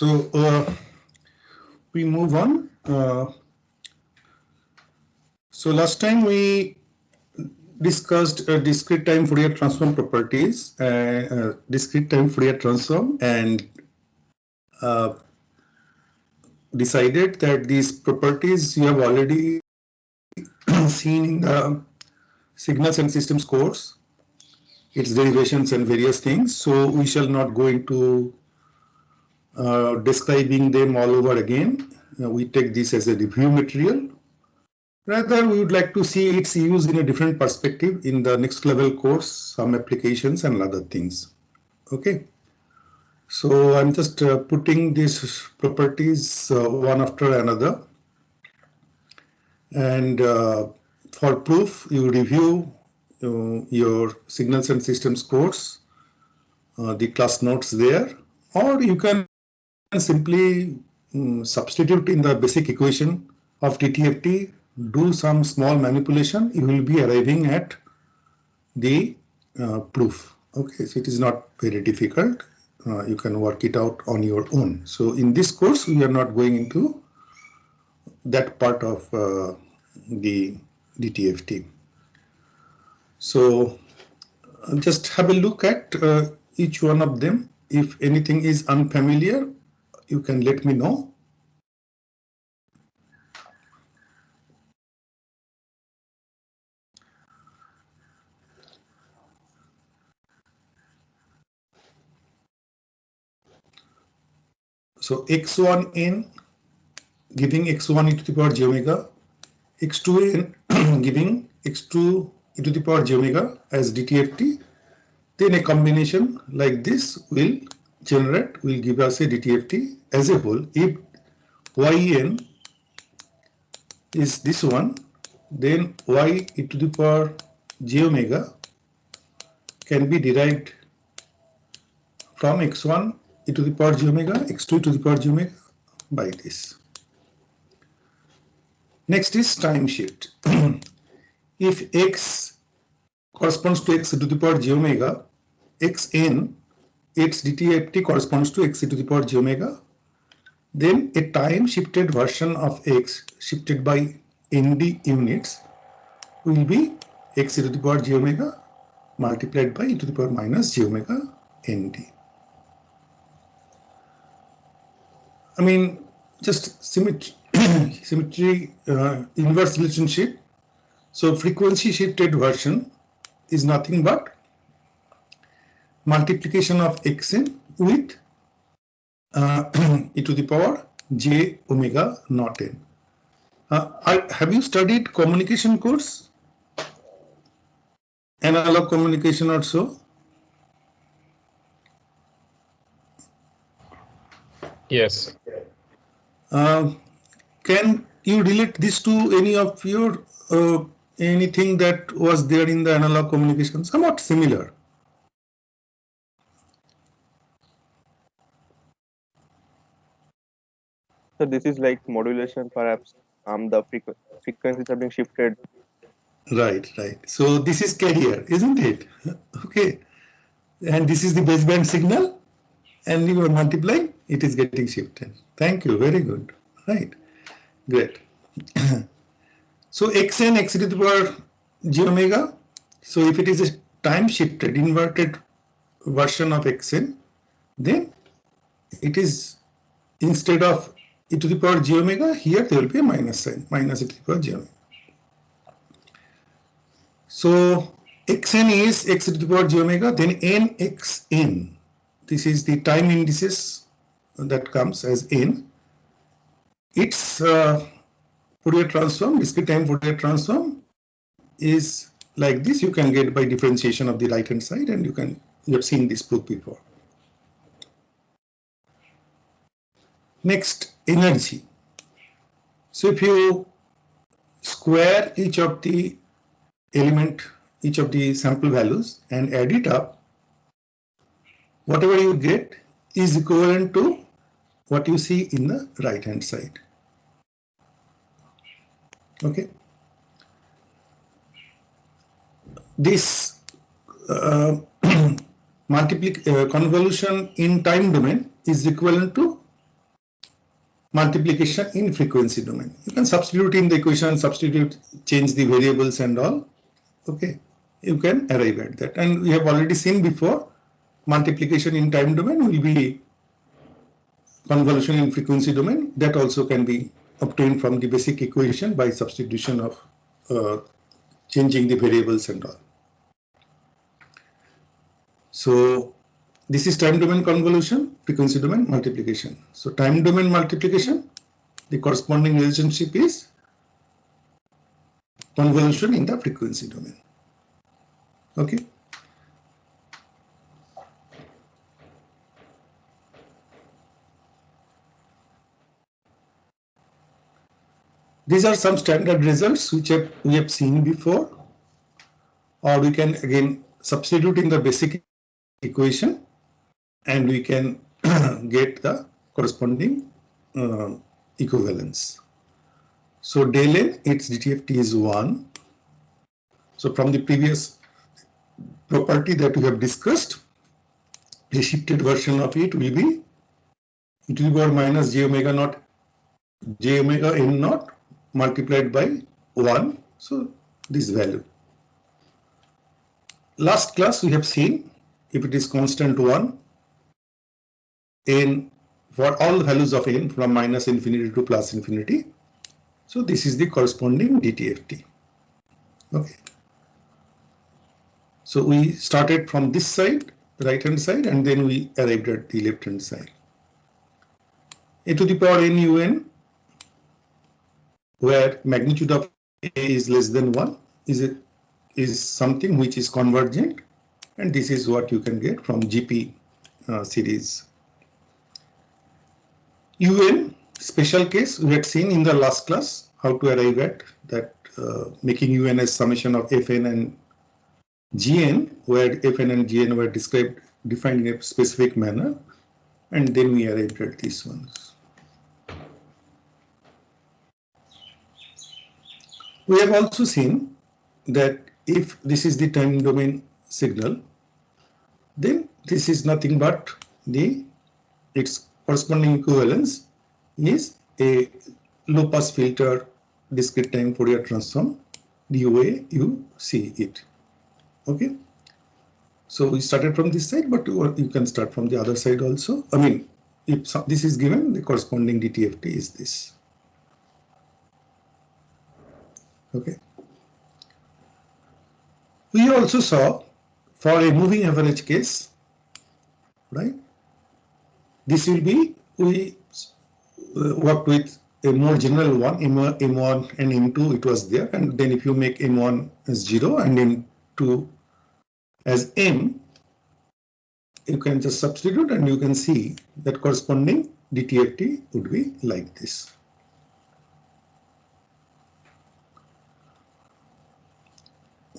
So we move on. So last time we discussed discrete time Fourier transform properties, discrete time Fourier transform, and decided that these properties you have already seen in the signals and systems course, its derivations and various things. So we shall not go into describing them all over again. We take this as a review material. Rather, we would like to see its use in a different perspective in the next level course, some applications and other things. Okay. So I'm just putting these properties one after another. And for proof, you review your signals and systems course, the class notes there, or you can simply substitute in the basic equation of DTFT, do some small manipulation, you will be arriving at the proof. Okay, so it is not very difficult. You can work it out on your own. So in this course, we are not going into that part of the DTFT. So just have a look at each one of them. If anything is unfamiliar, you can let me know. So x1n giving x1 e to the power j omega, x2n giving x2 e to the power j omega as DTFT, then a combination like this will give us a DTFT as a whole. If yn is this one, then y e to the power j omega can be derived from x1 e to the power j omega, x2 e to the power j omega by this. Next is time shift. If x corresponds to x e to the power j omega, xn, its DTFT corresponds to x e to the power j omega, then a time shifted version of x shifted by nd units will be x e to the power j omega multiplied by e to the power minus j omega nd. I mean, just symmetry inverse relationship. So frequency shifted version is nothing but multiplication of xn with e to the power j omega naught n. Have you studied communication course? Analog communication also? Yes. Can you relate this to any of your anything that was there in the analog communication? Somewhat similar. So this is like modulation, perhaps. The frequencies are being shifted. Right. So this is carrier, isn't it? Okay. And this is the baseband signal, and you are multiplying, it is getting shifted. Thank you. Very good. Right. Great. So xn, x to the power j omega. So if it is a time shifted inverted version of xn, then it is instead of e to the power j omega, here there will be a minus sign, minus e to the power j omega. So xn is x to the power j omega, then nxn. This is the time indices that comes as n. Its Fourier transform, discrete time Fourier transform is like this. You can get by differentiation of the right hand side, and you have seen this proof before. Next, energy. So if you square each of the sample values and add it up, whatever you get is equivalent to what you see in the right hand side. Okay. This convolution in time domain is equivalent to multiplication in frequency domain. You can substitute in the equation, change the variables and all. Okay, you can arrive at that. And we have already seen before, multiplication in time domain will be convolution in frequency domain. That also can be obtained from the basic equation by substitution of changing the variables and all. So this is time domain convolution, frequency domain multiplication. So time domain multiplication, the corresponding relationship is convolution in the frequency domain. Okay. These are some standard results which we have seen before, or we can again substitute in the basic equation and we can get the corresponding equivalence. So del n, its DTFT is 1. So from the previous property that we have discussed, the shifted version of it will be e to the power minus j omega naught, j omega n naught multiplied by 1. So this value. Last class we have seen if it is constant 1, n for all values of n from minus infinity to plus infinity. So this is the corresponding DTFT. Okay. So we started from this side, right hand side, and then we arrived at the left hand side. A to the power n un, where magnitude of A is less than 1, is something which is convergent, and this is what you can get from GP series. UN, special case, we had seen in the last class how to arrive at that, making UN as summation of Fn and Gn, where Fn and Gn were defined in a specific manner, and then we arrived at these ones. We have also seen that if this is the time domain signal, then this is nothing but its corresponding equivalence is a low pass filter discrete time Fourier transform, the way you see it. Okay. So we started from this side, but you can start from the other side also. I mean, if this is given, the corresponding DTFT is this. Okay. We also saw for a moving average case, right? This will be, we worked with a more general one, M1 and M2, it was there. And then if you make M1 as 0 and M2 as M, you can just substitute and you can see that corresponding DTFT would be like this.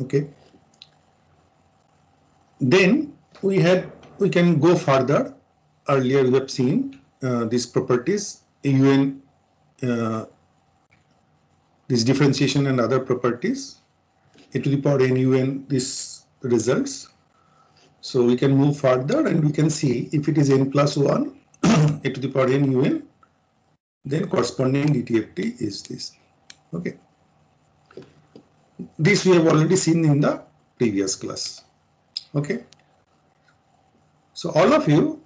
Okay. Then we can go further. Earlier we have seen these properties, UN, this differentiation and other properties, a to the power n UN, this results. So we can move further and we can see if it is n plus 1, a to the power n UN, then corresponding DTFT is this. Okay. This we have already seen in the previous class. Okay. So all of you,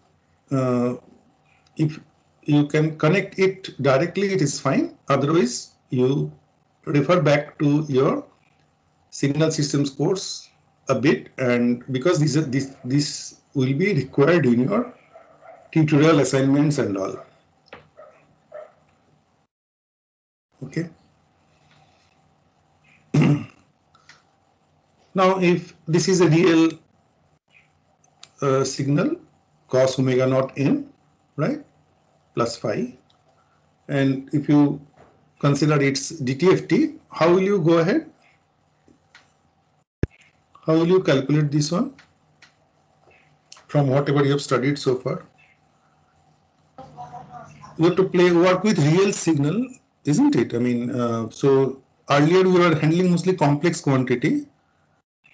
if you can connect it directly, it is fine. Otherwise, you refer back to your signal systems course a bit, and because this will be required in your tutorial assignments and all. Okay. Now, if this is a real signal cos omega naught n, right, plus phi, and if you consider its DTFT, how will you go ahead? How will you calculate this one from whatever you have studied so far? You have to work with real signal, isn't it? I mean, so earlier we were handling mostly complex quantity,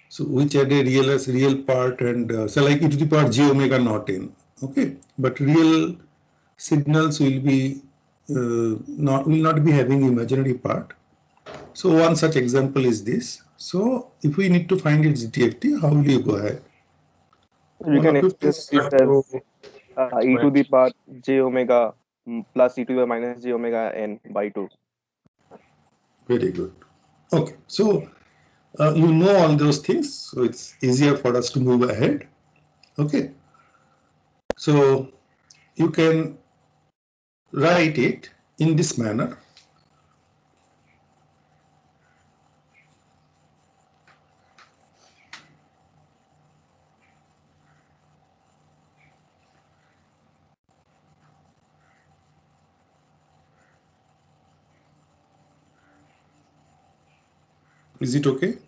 so which had a real part, and so like e to the power j omega naught n. Okay, but real signals will be will not be having imaginary part. So one such example is this. So if we need to find its DFT, how will you go ahead? We One can of you express please this try as to. e to the power j omega plus e to the power minus j omega n by 2. Very good. Okay, so you know all those things, so it's easier for us to move ahead. Okay, so you can write it in this manner. Is it okay?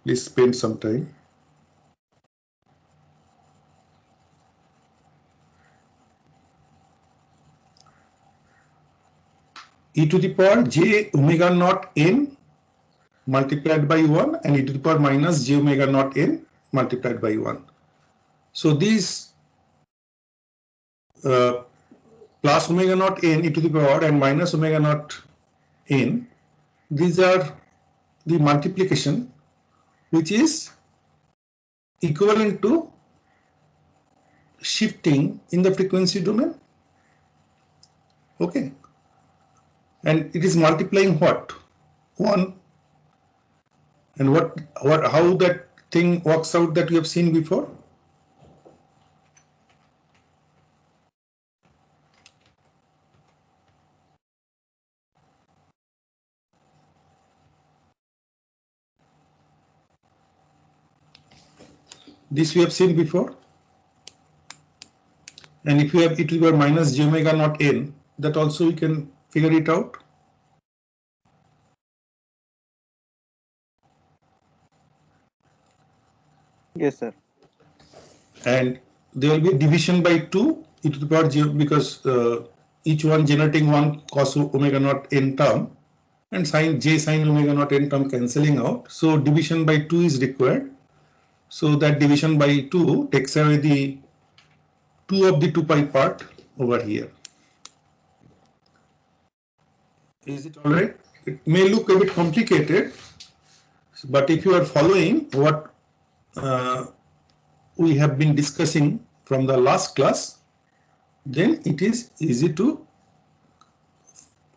Please spend some time. E to the power j omega naught n multiplied by 1 and e to the power minus j omega naught n multiplied by 1. So these plus omega naught n e to the power and minus omega naught n, these are the multiplication which is equivalent to shifting in the frequency domain. Okay, and it is multiplying what? 1. And what how that thing works out that we have seen before? This we have seen before. And if you have e to the power minus j omega naught n, that also we can figure it out. Yes, sir. And there will be division by 2 e to the power j, because each one generating one cos omega naught n term and sin omega naught n term cancelling out. So division by 2 is required. So that division by 2 takes away the 2 of the 2 pi part over here. Is it all right? It may look a bit complicated, but if you are following what we have been discussing from the last class, then it is easy to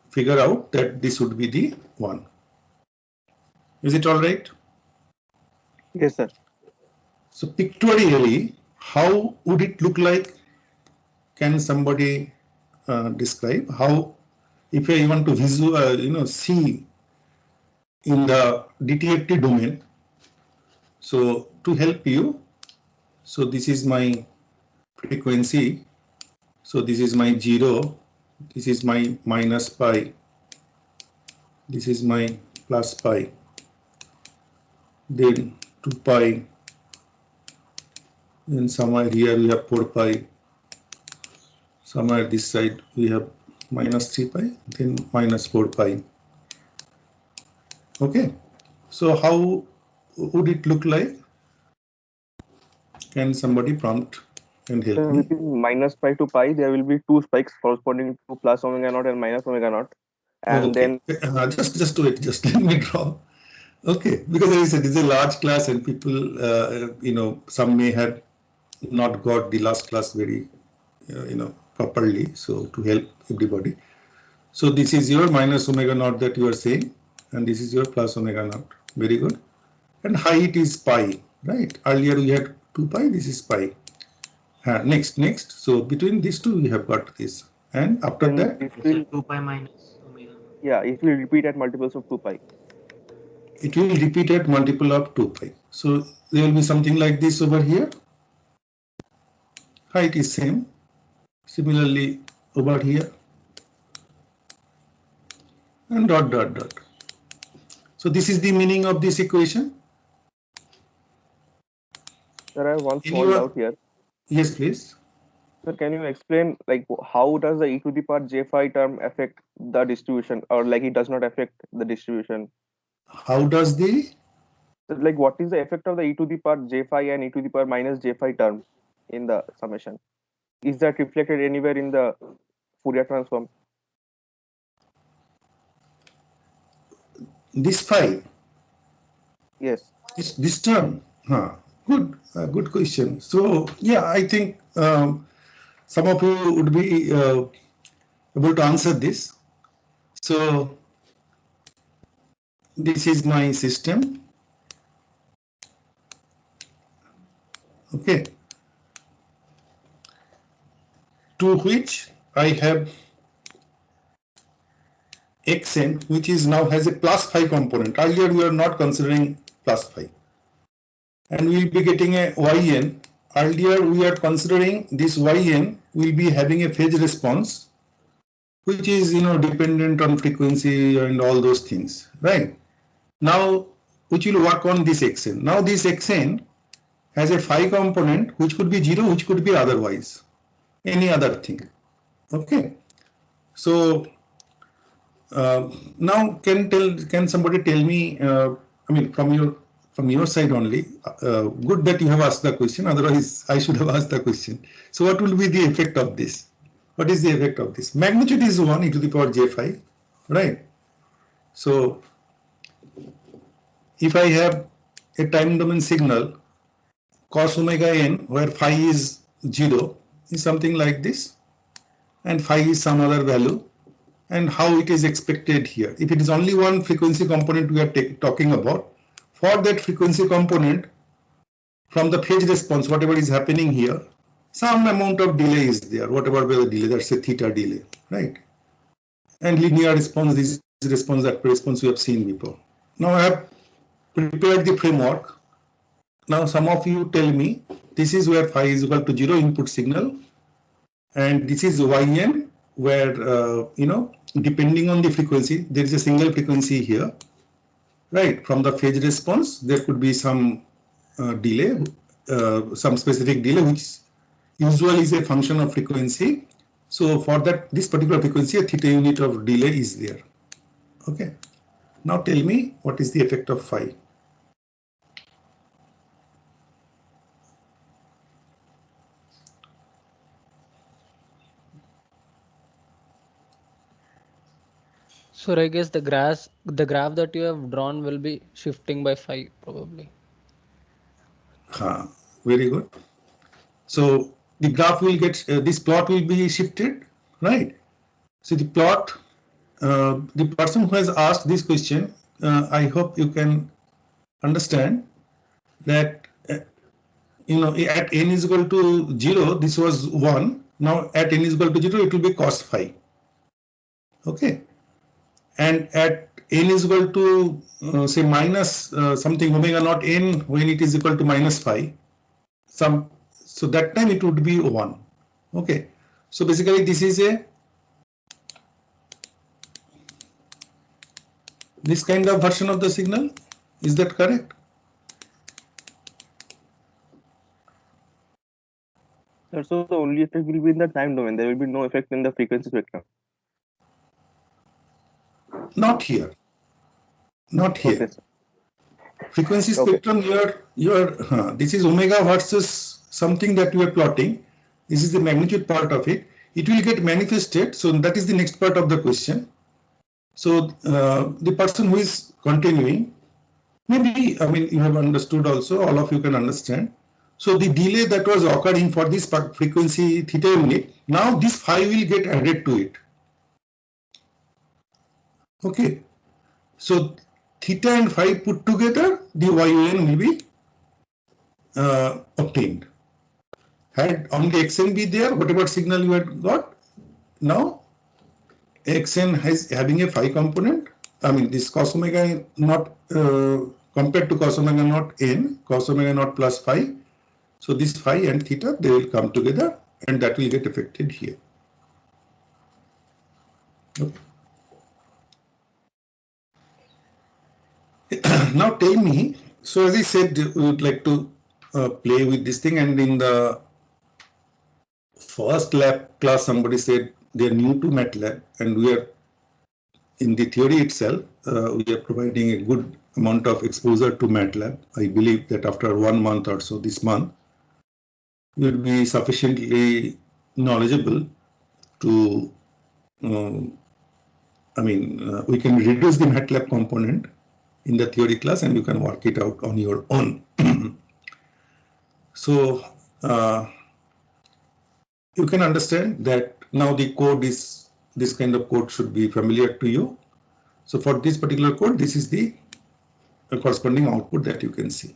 figure out that this would be the one. Is it all right? Yes, sir. So pictorially, how would it look like? Can somebody describe how, if I want to see in the DTFT domain? So to help you, so this is my frequency. So this is my 0, this is my minus pi, this is my plus pi, then 2 pi, then somewhere here we have 4 pi, somewhere this side we have minus 3 pi, then minus 4 pi. Okay, so how would it look like? Can somebody prompt and help me? Within minus pi to pi, there will be two spikes corresponding to plus omega naught and minus omega naught. And Okay, then just wait, just let me draw. Okay, because as I said, it's a large class and people, some may have not got the last class very, properly. So to help everybody. So this is your minus omega naught that you are saying, and this is your plus omega naught. Very good. And height is pi, right? Earlier we had 2 pi, this is pi. Next. So between these two, we have got this. And after that, it will 2 pi minus omega. yeah, it will repeat at multiples of 2 pi. it will repeat at multiple of 2 pi. So there will be something like this over here. Height is same. Similarly, over here. And dot. So this is the meaning of this equation. Sir, I have one small Anyone? doubt here. Yes, please. Sir, can you explain like how does the e to the power j phi term affect the distribution, or like it does not affect the distribution? How does the So, like what is the effect of the e to the power j phi and e to the power minus j phi term in the summation? Is that reflected anywhere in the Fourier transform? This phi, Yes. this term, good, good question. So yeah, I think some of you would be able to answer this. So this is my system. Okay, to which I have xn, which is now has a plus phi component. Earlier we are not considering plus phi, and we will be getting a yn. Earlier we are considering this yn will be having a phase response, which is dependent on frequency and all those things, right? Now, which will work on this xn. Now this xn has a phi component which could be 0, which could be otherwise any other thing. Okay, so now can somebody tell me? I mean, from your side only. Good that you have asked the question. Otherwise, I should have asked the question. So, what will be the effect of this? What is the effect of this? Magnitude is 1 e to the power j5, right? So, if I have a time domain signal cos omega n where phi is 0 is something like this, and phi is some other value, and how it is expected here. If it is only one frequency component we are talking about, for that frequency component, from the phase response, whatever is happening here, some amount of delay is there, whatever the delay, that's a theta delay, right? And linear response, this response, that response we have seen before. Now I have prepared the framework. Now some of you tell me, this is where phi is equal to 0 input signal, and this is yn, where depending on the frequency, there is a single frequency here, right? From the phase response, there could be some delay, some specific delay, which usually is a function of frequency. So for that, this particular frequency, a theta unit of delay is there. Okay. Now tell me, what is the effect of phi? So I guess the graph that you have drawn will be shifting by phi probably. Very good. So the graph will get, this plot will be shifted, right? So the plot, the person who has asked this question, I hope you can understand that, at n is equal to 0, this was 1. Now at n is equal to 0, it will be cos phi. Okay. And at n is equal to say minus something omega naught n, when it is equal to minus phi, so that time it would be 1. Okay. So basically this is this kind of version of the signal. Is that correct? So the only effect will be in the time domain. There will be no effect in the frequency spectrum. Not here. Not here. Okay, Frequency spectrum, this is omega versus something that you are plotting. This is the magnitude part of it. It will get manifested. So that is the next part of the question. So the person who is continuing, maybe, you have understood also, all of you can understand. So the delay that was occurring for this frequency theta unit, now this phi will get added to it. Okay. So theta and phi put together, the yn will be obtained. Had only xn be there, whatever signal you had got, now xn has having a phi component. This cos omega naught compared to cos omega naught n, cos omega naught plus phi. So this phi and theta, they will come together, and that will get affected here. Okay. Now tell me, so as I said, we would like to play with this thing, and in the first lab class somebody said they are new to MATLAB, and we are in the theory itself, we are providing a good amount of exposure to MATLAB. I believe that after 1 month or so, this month, we will be sufficiently knowledgeable to we can reduce the MATLAB component in the theory class and you can work it out on your own. So you can understand that now the code is, this kind of code should be familiar to you. So for this particular code, this is the corresponding output that you can see.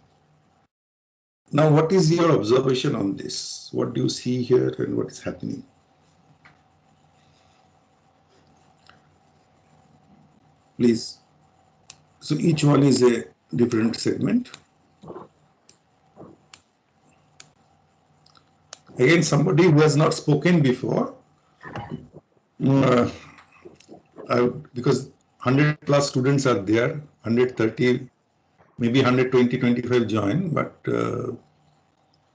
Now, what is your observation on this? What do you see here and what is happening? Please. So each one is a different segment. Again, somebody who has not spoken before, because 100 plus students are there, 130, maybe 120, 25 join, but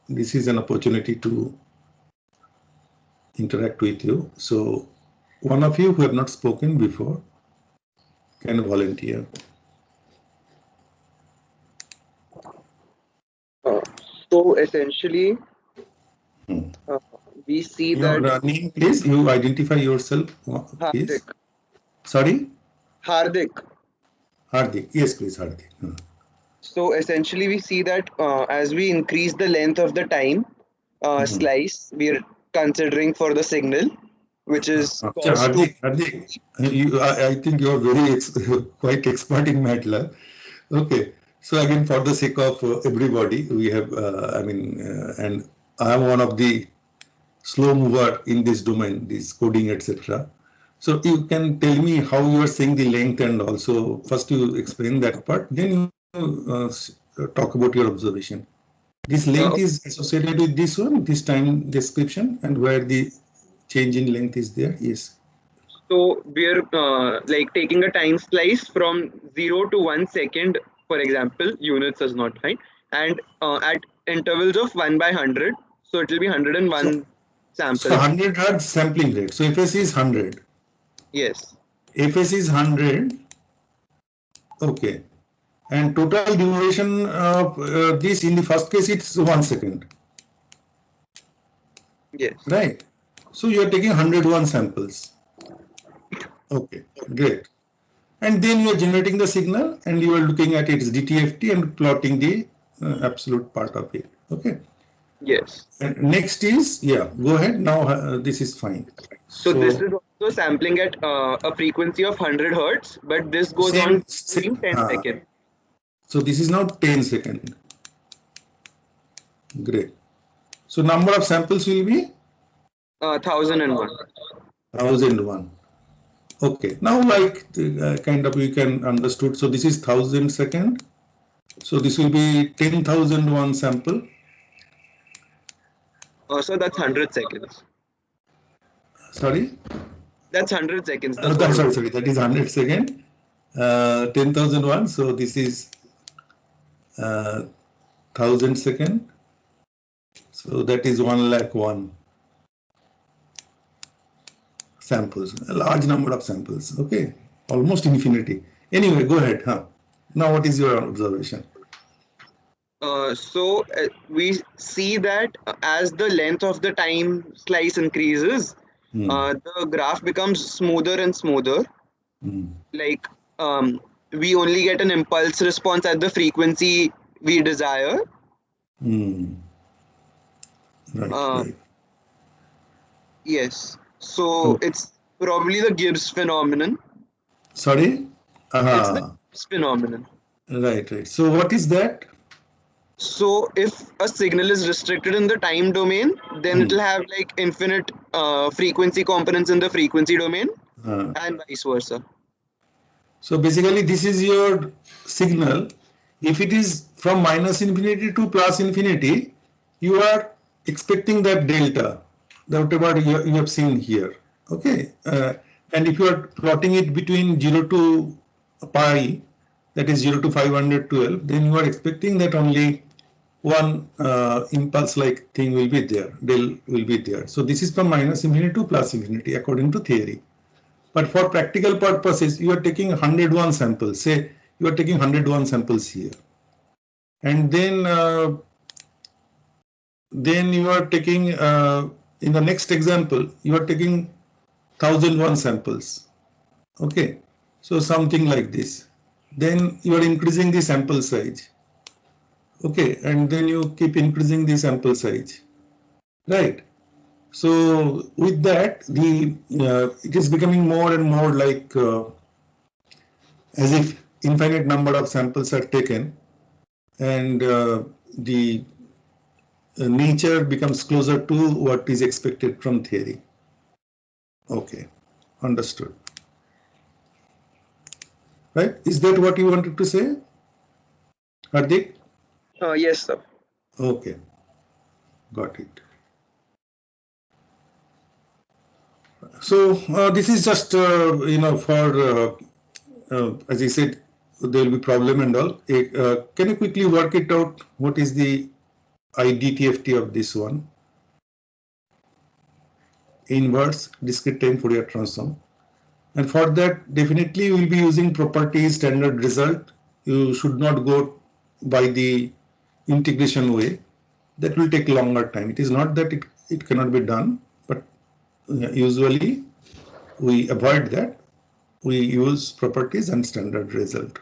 this is an opportunity to interact with you. So one of you who have not spoken before can volunteer. So essentially, we see your that name, please. You identify yourself, please. Hardik. Sorry? Hardik. Hardik. Yes, please, Hardik. So essentially, we see that as we increase the length of the time slice, we are considering for the signal, which is Hardik, I think you are very quite expert in MATLAB. Okay. So again, for the sake of everybody, we have, and I am one of the slow mover in this domain, this coding, etc. So you can tell me how you are seeing the length, and also first you explain that part, then you talk about your observation. This length is associated with this one, this time description, and where the change in length is there. Yes. So we're like taking a time slice from 0 to 1 second, for example, units is not fine, and at intervals of 1 by 100. So it will be 101 samples. So 100 hertz sampling rate. So FS is 100. Yes. FS is 100. Okay. And total duration of this, in the first case, it's 1 second. Yes. Right. So you are taking 101 samples. Okay, great. And then you are generating the signal and you are looking at its DTFT and plotting the absolute part of it. Okay. Yes. And next is, yeah, go ahead. Now this is fine. So this is also sampling at a frequency of 100 hertz, but this goes on 10 seconds. So this is now 10 seconds. Great. So number of samples will be? 1001. 1001. Okay. Now like kind of you can understood. So this is 1000 second. So this will be 10,001 sample. So that's 100 seconds. Sorry? That's 100 seconds. Sorry, that is 100 second. 10,001. So this is 1000 second. So that is 1,01,000 samples, a large number of samples. Okay, almost infinity. Anyway, go ahead. Now, what is your observation? So we see that as the length of the time slice increases, the graph becomes smoother and smoother. Like we only get an impulse response at the frequency we desire. Right. Yes. So it's probably the Gibbs phenomenon. Sorry? It's the Gibbs phenomenon. Right. So what is that? So if a signal is restricted in the time domain, then it will have like infinite frequency components in the frequency domain and vice versa. So basically this is your signal. If it is from minus infinity to plus infinity, you are expecting that delta, whatever you have seen here. Okay. And if you are plotting it between 0 to pi, that is 0 to 512, then you are expecting that only one impulse like thing will be there, del will be there. So this is from minus infinity to plus infinity according to theory. But for practical purposes, you are taking 101 samples. Say you are taking 101 samples here. And then you are taking, in the next example, you are taking 1001 samples. Okay, so something like this. Then you are increasing the sample size. Okay, and then you keep increasing the sample size, right? So with that, it is becoming more and more like as if infinite number of samples are taken, and the nature becomes closer to what is expected from theory. Okay, understood. Right? Is that what you wanted to say, Hardik? Yes, sir. Okay, got it. So this is just for as I said, there will be problem and all. Can you quickly work it out? What is the IDTFT of this one? Inverse discrete time Fourier transform. And for that, definitely we will be using property standard result. You should not go by the integration way. That will take longer time. It is not that it cannot be done, but usually we avoid that. We use properties and standard result.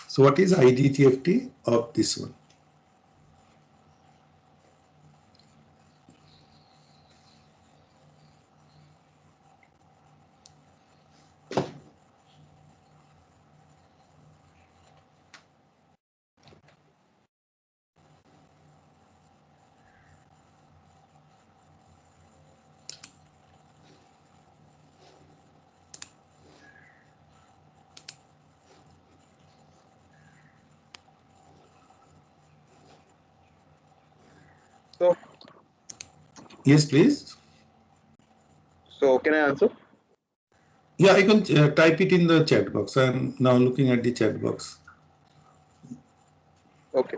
So what is IDTFT of this one? So, Yes, please. so can I answer? Yeah, I can type it in the chat box. I'm now looking at the chat box. Okay.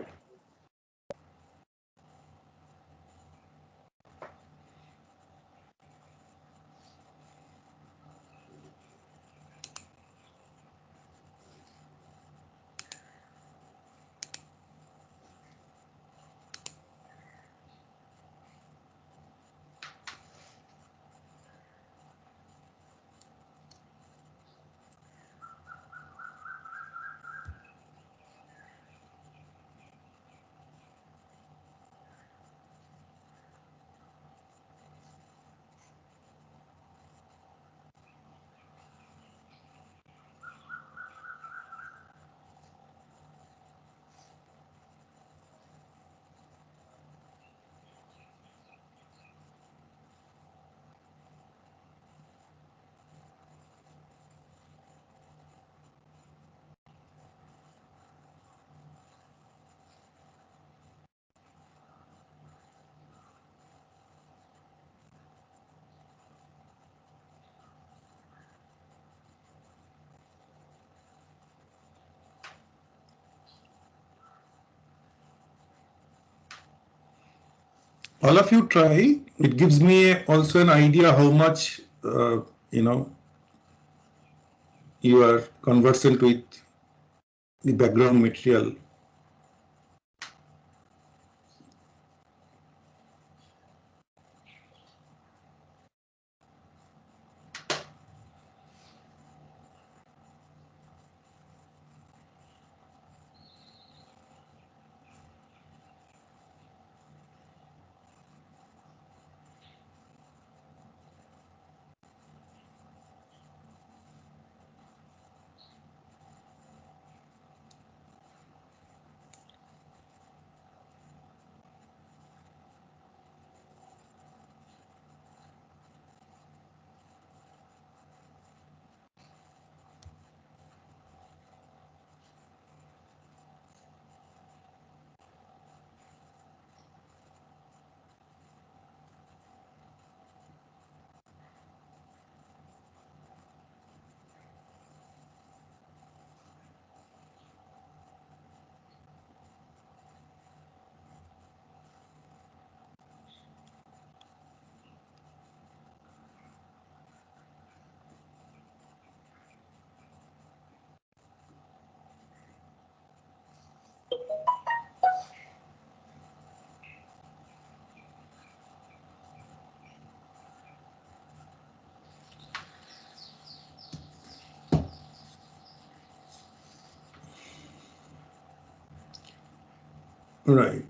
All of you try. It gives me also an idea how much you know you are conversant with the background material. Right.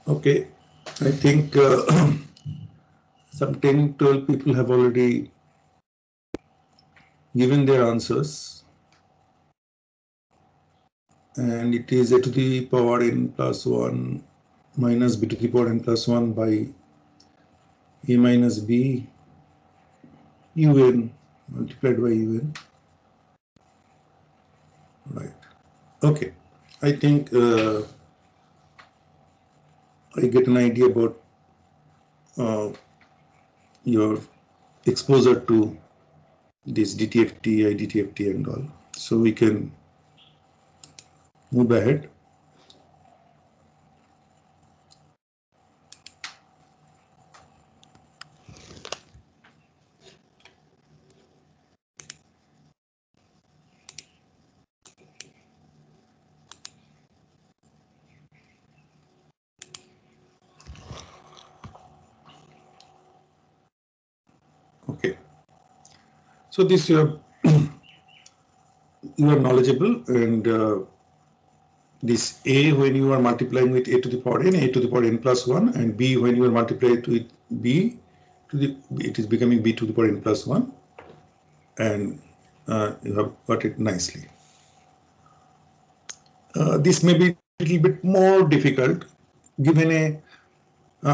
Okay, I think some 10-12 people have already given their answers, and it is a to the power n plus 1 minus b to the power n plus 1 by a minus b un multiplied by un. Right. Okay. I think I get an idea about your exposure to this DTFT, IDTFT and all. So we can move ahead. Okay. So this you are knowledgeable, and this a when you are multiplying with a to the power n, a to the power n plus 1, and b when you are multiplying with b to the, it is becoming b to the power n plus 1, and you have got it nicely. This may be a little bit more difficult given a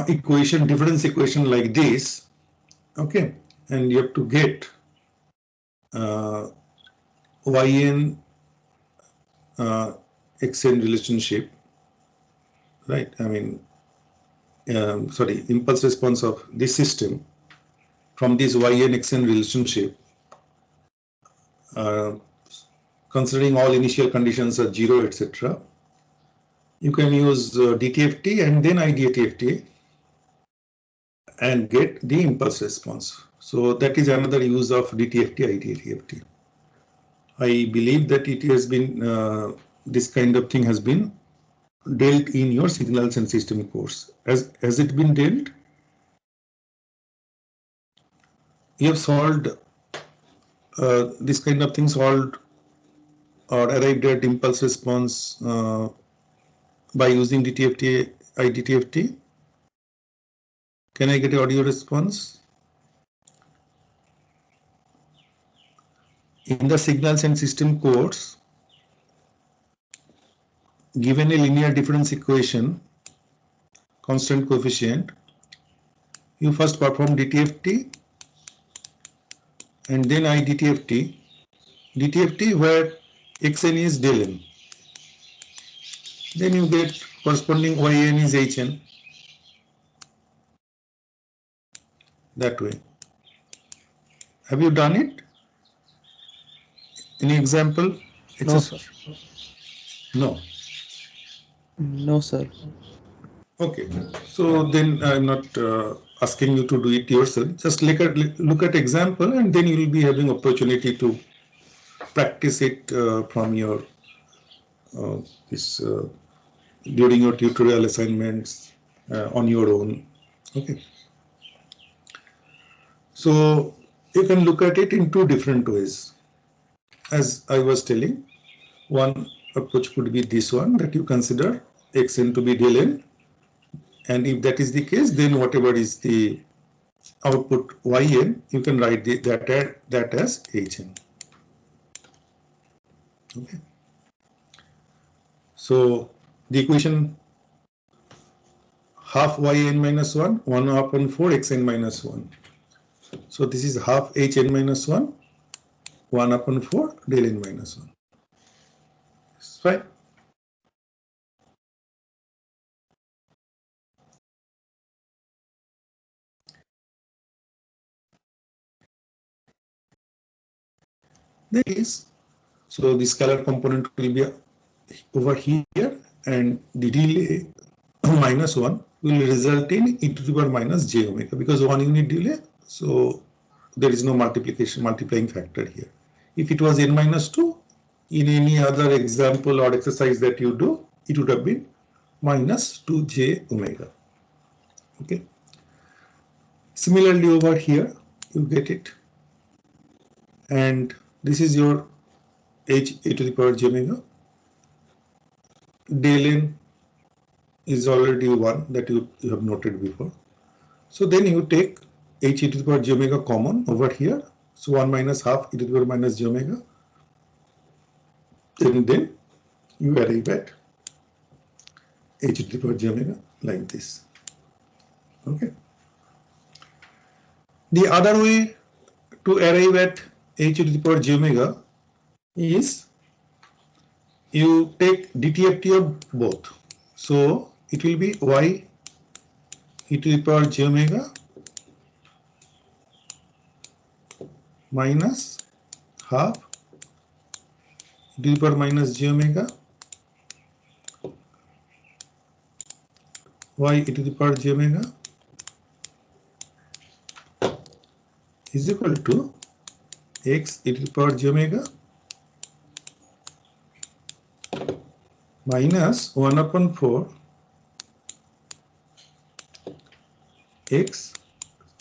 equation, difference equation like this. Okay, and you have to get yn xn relationship, right? I mean, sorry, impulse response of this system from this yn xn relationship, considering all initial conditions are 0, etc. You can use DTFT and then IDTFT and get the impulse response. So that is another use of DTFT, IDTFT. I believe that it has been, this kind of thing has been dealt in your signals and system course. Has it been dealt? You have solved this kind of thing, solved or arrived at impulse response by using DTFT, IDTFT. Can I get an audio response? In the signals and system course, given a linear difference equation, constant coefficient, you first perform DTFT and then IDTFT. DTFT where xn is del n. Then you get corresponding yn is hn. That way. Have you done it? Any example? No, sir. No. No, sir. Okay. So then I'm not asking you to do it yourself. Just look at example, and then you will be having opportunity to practice it from your during your tutorial assignments on your own. Okay. So you can look at it in two different ways. As I was telling, one approach could be this one, that you consider xn to be del n, and if that is the case, then whatever is the output yn, you can write that as hn. Okay. So the equation half yn minus 1, 1 upon 4 xn minus 1. So this is half hn minus 1, 1 upon 4 del n minus 1. It's fine. That is, so the scalar component will be over here, and the delay minus 1 will result in e to the power minus j omega, because 1 unit delay, so there is no multiplying factor here. If it was n minus 2, in any other example or exercise that you do, it would have been minus 2j omega. Okay. Similarly over here, you get it and this is your h e to the power j omega. Del n is already 1 that you have noted before. So then you take h e to the power j omega common over here. So 1 minus half e to the power minus j omega. And then you arrive at h to the power j omega like this. Okay. The other way to arrive at h to the power j omega is you take DTFT of both. So it will be y e to the power j omega minus half e to the power minus j omega y e to the power j omega is equal to x e to the power j omega minus 1 upon 4 x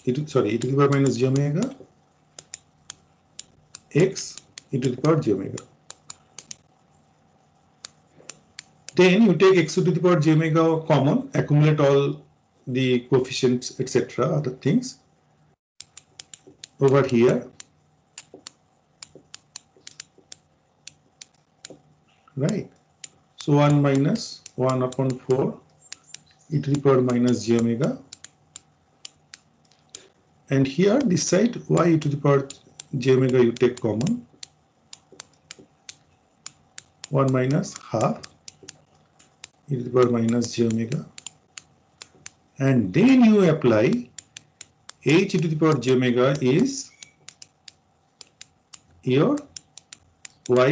e to the power minus j omega x e to the power j omega. Then you take x to the power j omega common, accumulate all the coefficients, etc., other things over here. Right. So 1 minus 1 upon 4 e to the power minus j omega. And here this side y e to the power j omega you take common. 1 minus half e to the power minus j omega. And then you apply h e to the power j omega is your y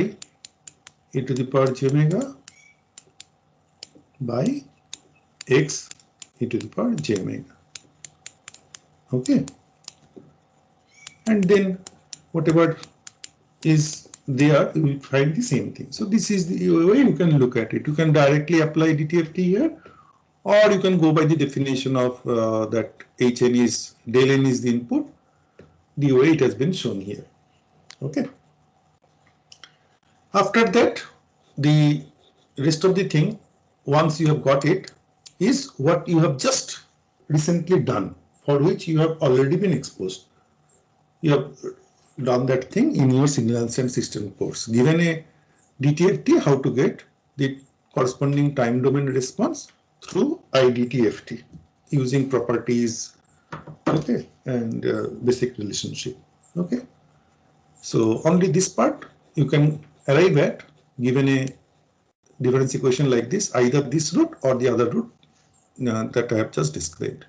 e to the power j omega by x e to the power j omega. Okay. And then whatever is there, you will find the same thing. So this is the way you can look at it. You can directly apply DTFT here, or you can go by the definition of that Hn is, del n is the input, the way it has been shown here. Okay. After that, the rest of the thing, once you have got it, is what you have just recently done, for which you have already been exposed. You have done that thing in your signals and system course. Given a DTFT, how to get the corresponding time domain response through IDTFT using properties, okay, and basic relationship. Okay. So only this part you can arrive at, given a difference equation like this, either this route or the other route that I have just described.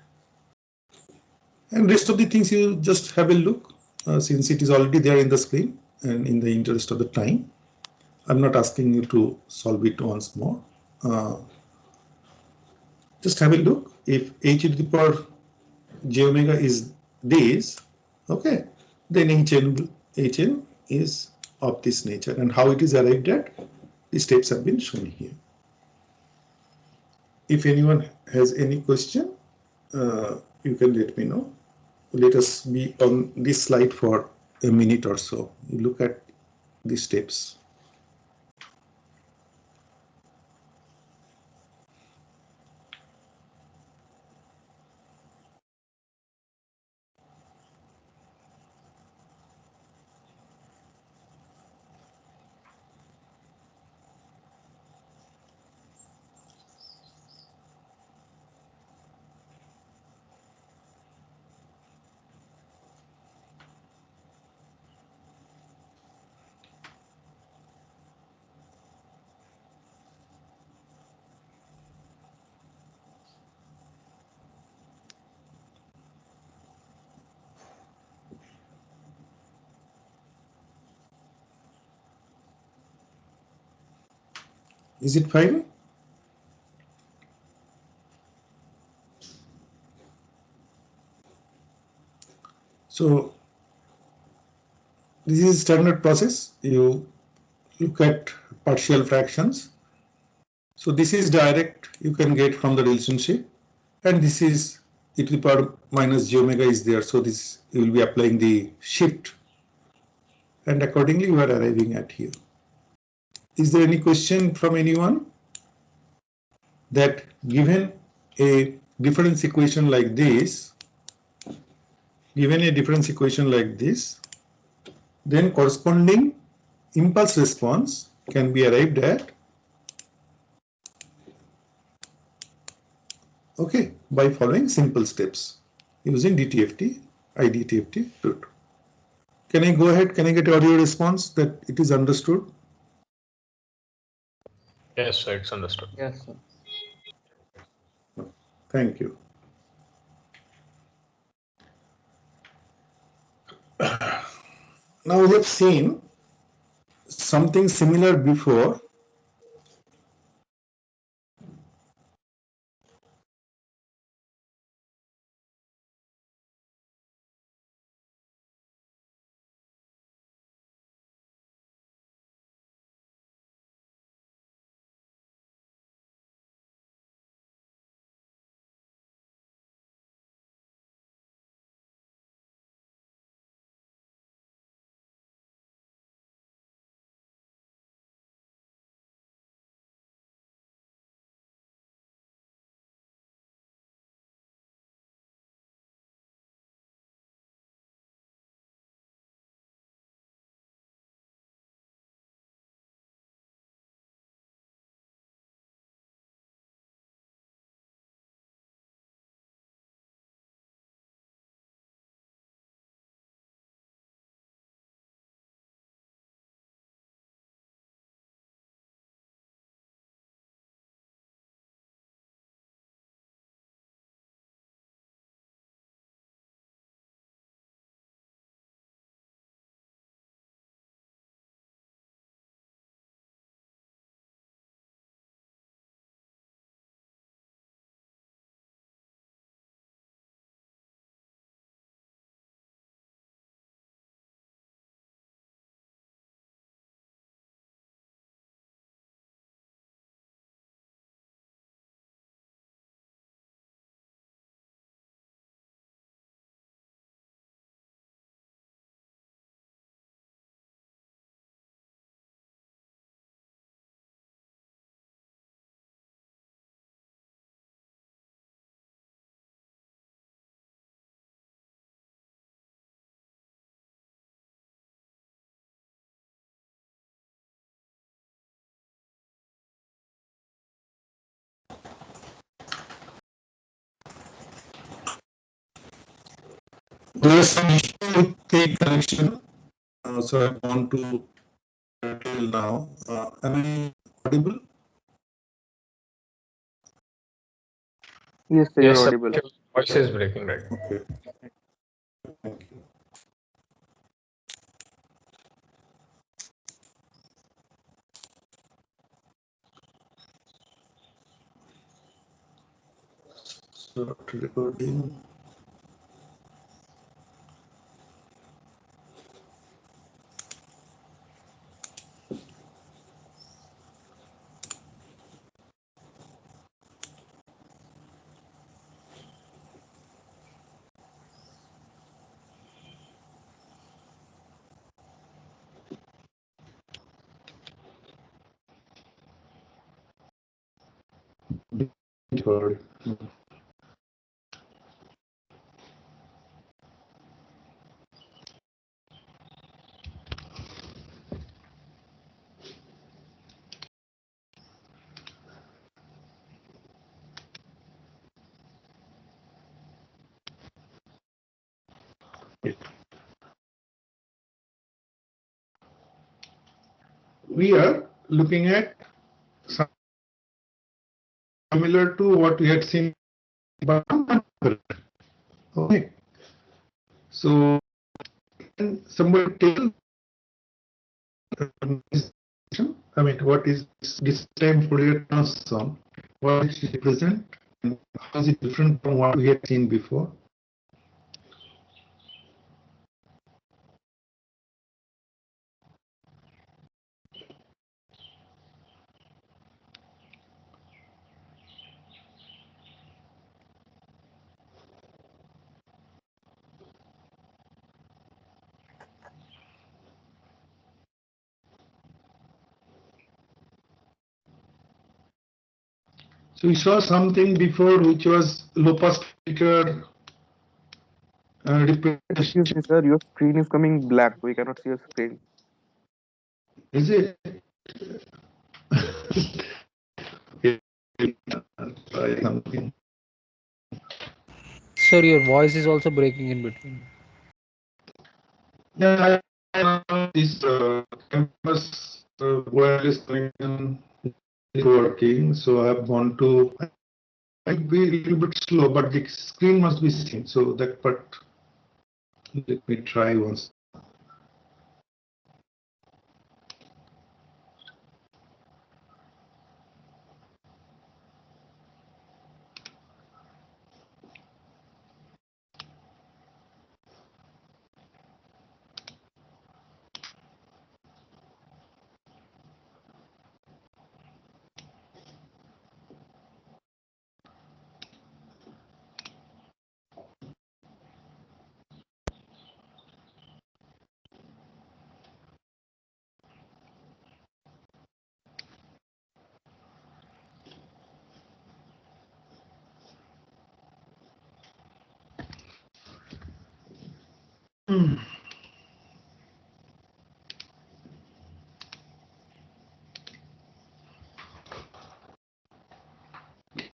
And rest of the things you just have a look, since it is already there in the screen, and in the interest of the time, I'm not asking you to solve it once more. Just have a look. If h to the power j omega is this, okay, then hn is of this nature, and how it is arrived at, the steps have been shown here. If anyone has any question, you can let me know. Let us be on this slide for a minute or so. Look at the steps. Is it fine? So this is standard process. You look at partial fractions. So this is direct, you can get from the relationship, and this is e to the power minus j omega is there. So this you will be applying the shift and accordingly you are arriving at here. Is there any question from anyone? That given a difference equation like this, then corresponding impulse response can be arrived at, okay, by following simple steps using DTFT, IDTFT route. Can I go ahead? Can I get audio response that it is understood? Yes, sir, it's understood. Yes, sir. Thank you. Now we have seen something similar before. There is some issue with the connection, so I want to tell now. Am I audible? Yes, sir, Yes, you're sir. audible. Your voice is breaking right now. Okay. Thank you. Start recording. Record. We are looking at similar to what we had seen. Okay. So, can somebody tell, I mean, what is this time Fourier transform? What does it represent? And how is it different from what we had seen before? So we saw something before which was low pass filter Excuse me, sir. Your screen is coming black. We cannot see your screen. Is it? Try something. Sir, your voice is also breaking in between. Yeah, this campus wireless connection is working, so I've gone to. Might be a little bit slow, but the screen must be seen. So that part, let me try once.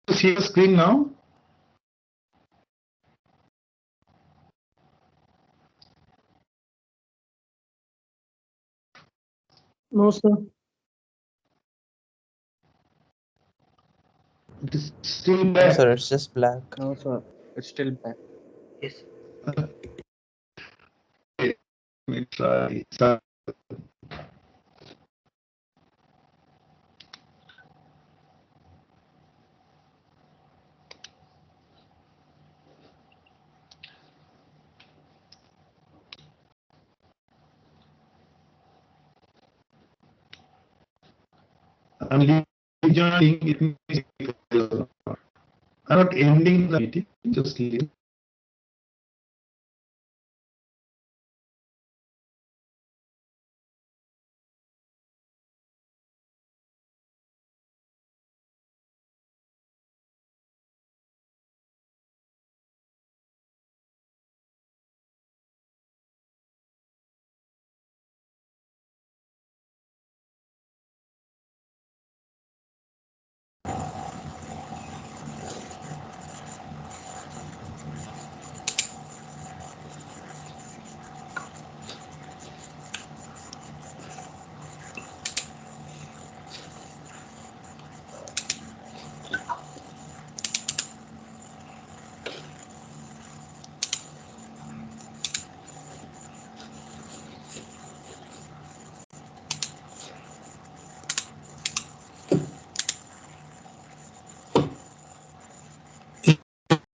You see the screen now? No, sir. It is still No, black. sir, it's just black. No, sir. It's still back. Yes. Let me try. I'm rejoining. It means I'm not ending the meeting. Just leave.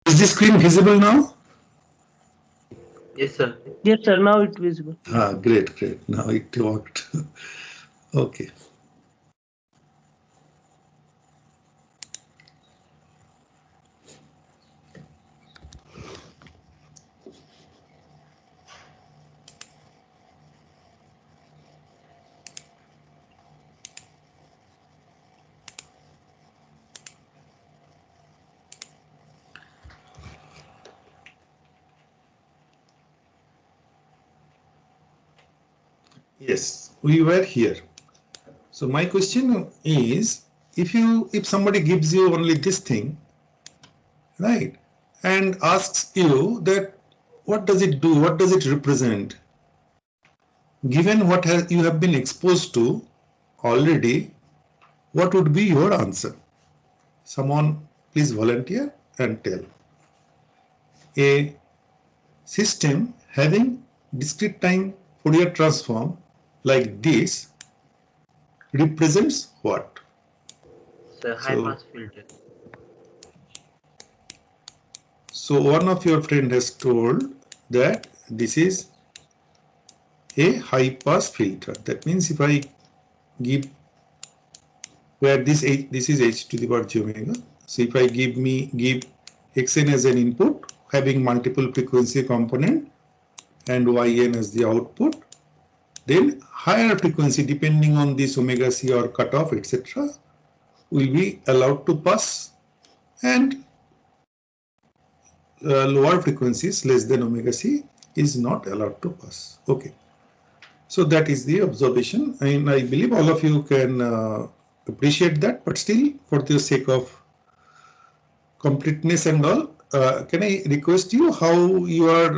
Is the screen visible now? Yes, sir. Yes, sir. Now it's visible. Great, great. Now it worked. Okay. Yes, we were here. So my question is, if somebody gives you only this thing, right, and asks you that what does it do, what does it represent, given what you have been exposed to already, what would be your answer? Someone please volunteer and tell. A system having discrete time Fourier transform like this represents what? Sir, high pass filter. So one of your friend has told that this is a high pass filter. That means if I give where this is h to the power j omega. So if I give xn as an input having multiple frequency component and yn as the output, then higher frequency depending on this omega c or cutoff etc. will be allowed to pass and lower frequencies less than omega c is not allowed to pass. Okay. So that is the observation, and I believe all of you can appreciate that, but still, for the sake of completeness and all, can I request you how you are,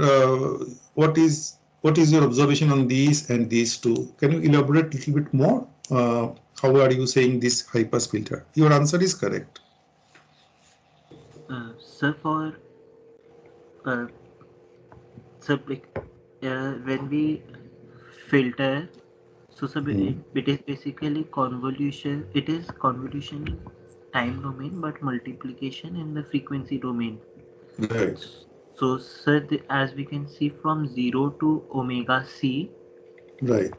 what is your observation on these and these two? Can you elaborate a little bit more? How are you saying this high pass filter? Your answer is correct. Sir, for when we filter, so sir, it is basically convolution. It is convolution in time domain, but multiplication in the frequency domain. Right. So sir, as we can see from 0 to omega c. Right.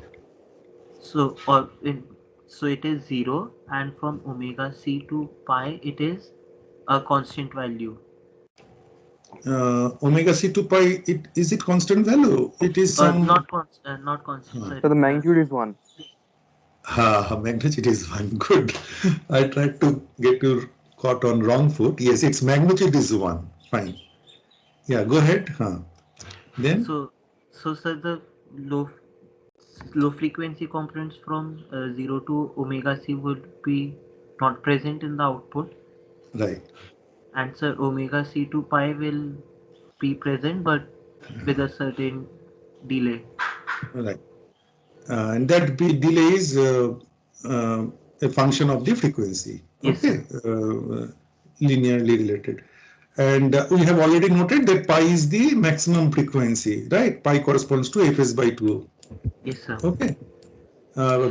So so it is 0, and from omega c to pi it is a constant value. Omega c to pi, is it constant value? It is some not constant. So the magnitude is 1. Magnitude is 1. Good. I tried to get you caught on wrong foot. Yes, its magnitude is 1. Fine. Yeah, go ahead. Then. So sir, the low frequency components from 0 to omega c would be not present in the output. Right. And sir, omega c to pi will be present, but with a certain delay. Right. And that delay is a function of the frequency. Yes, okay. Linearly related. And we have already noted that pi is the maximum frequency, right? Pi corresponds to fs by 2. Yes, sir. Okay.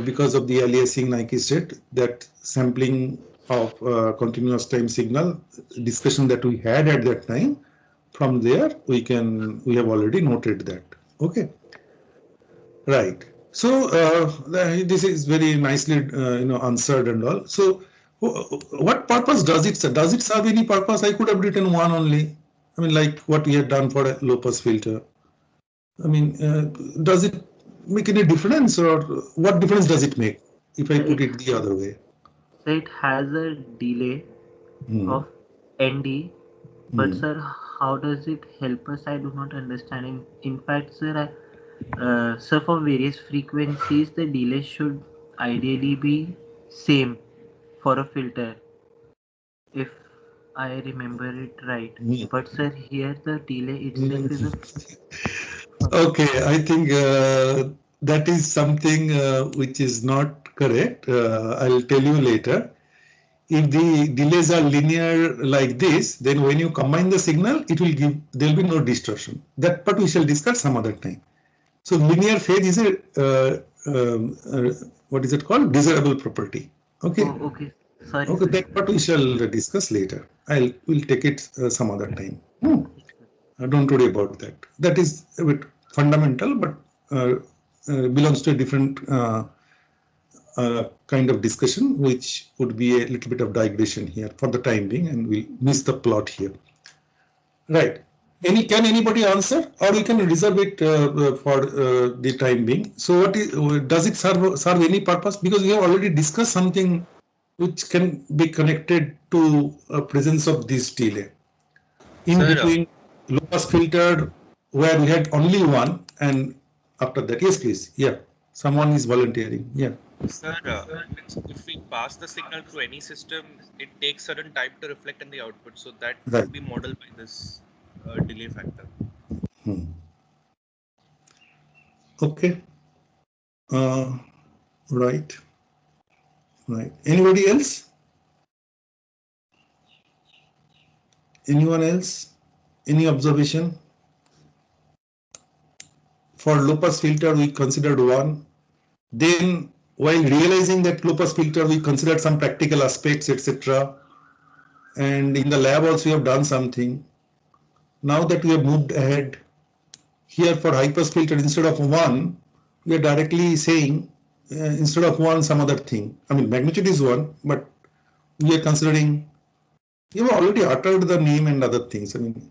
Because of the aliasing Nyquist, that sampling of continuous time signal discussion that we had at that time, from there we have already noted that. Okay. Right. So this is very nicely answered and all. So what purpose does it serve? Does it serve any purpose? I could have written one only. I mean, like what we had done for a low pass filter. I mean, does it make any difference, or what difference does it make if I put it the other way? So it has a delay of ND, but sir, how does it help us? I do not understand. In fact, sir, so for various frequencies, the delay should ideally be same for a filter, if I remember it right. But sir, here the delay itself is a... Okay, I think that is something which is not correct. I'll tell you later. If the delays are linear like this, then when you combine the signal, it will give, there will be no distortion. That part we shall discuss some other time. So linear phase is a, what is it called? Desirable property. Okay. Oh, okay. Sorry. Okay, that part we shall discuss later. We'll take it some other time. Don't worry about that. That is a bit fundamental, but belongs to a different kind of discussion, which would be a little bit of digression here for the time being, and we'll miss the plot here. Right. Can anybody answer, or we can reserve it for the time being? So, does it serve any purpose? Because we have already discussed something which can be connected to presence of this delay in between low pass filter, where we had only one, and after that, yes, please. Yeah, someone is volunteering. Yeah. Sir, if we pass the signal through any system, it takes certain time to reflect in the output. So that would be modeled by this delay factor. Okay. Right. Right. Anybody else? Anyone else? Any observation? For low pass filter, we considered one. Then, while realizing that low pass filter, we considered some practical aspects, etc. And in the lab also, we have done something. Now that we have moved ahead, here for high pass filter, instead of one, we are directly saying instead of one, some other thing. I mean, magnitude is one, but we are considering, you have already uttered the name and other things. I mean,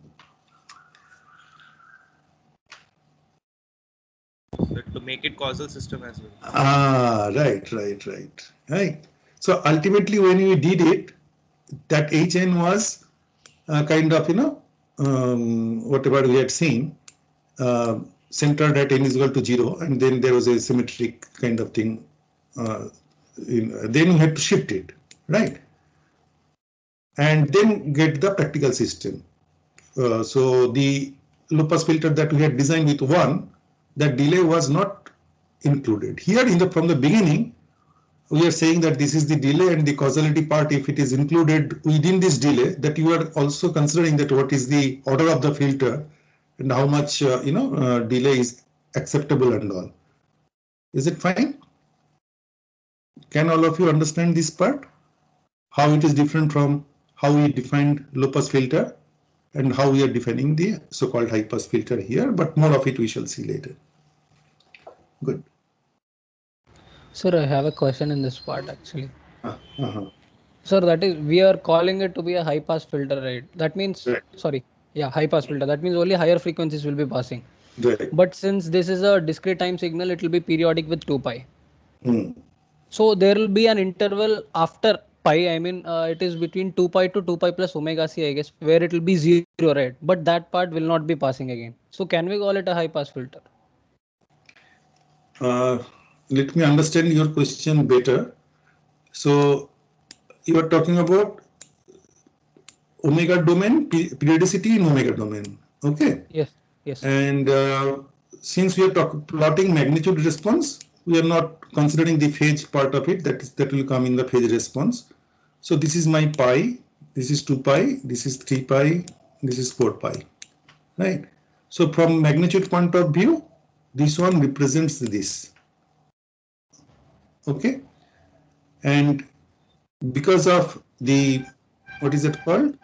to make it causal system as well. Right. So ultimately, when we did it, that HN was kind of, whatever we had seen, centered at n is equal to 0, and then there was a symmetric kind of thing. Then you have to shift it, right? And then get the practical system. So the low pass filter that we had designed with 1, that delay was not included. Here from the beginning, we are saying that this is the delay, and the causality part, if it is included within this delay, that you are also considering that what is the order of the filter and how much delay is acceptable and all. Is it fine? Can all of you understand this part? How it is different from how we defined low pass filter and how we are defining the so-called high pass filter here, but more of it we shall see later. Good. Sir, I have a question in this part actually. Sir, that is, we are calling it to be a high pass filter, right? That means, sorry, yeah, high pass filter. That means only higher frequencies will be passing. Right. But since this is a discrete time signal, it will be periodic with 2 pi. So there will be an interval after pi. I mean, it is between 2 pi to 2 pi plus omega c, I guess, where it will be 0, right? But that part will not be passing again. So can we call it a high pass filter? Let me understand your question better. So you are talking about omega domain, periodicity in omega domain. Okay. Yes. Yes. And since we are plotting magnitude response, we are not considering the phase part of it. That will come in the phase response. So this is my pi. This is 2 pi. This is 3 pi. This is 4 pi. Right. So from magnitude point of view, this one represents this. Okay. And because of the, what is it called?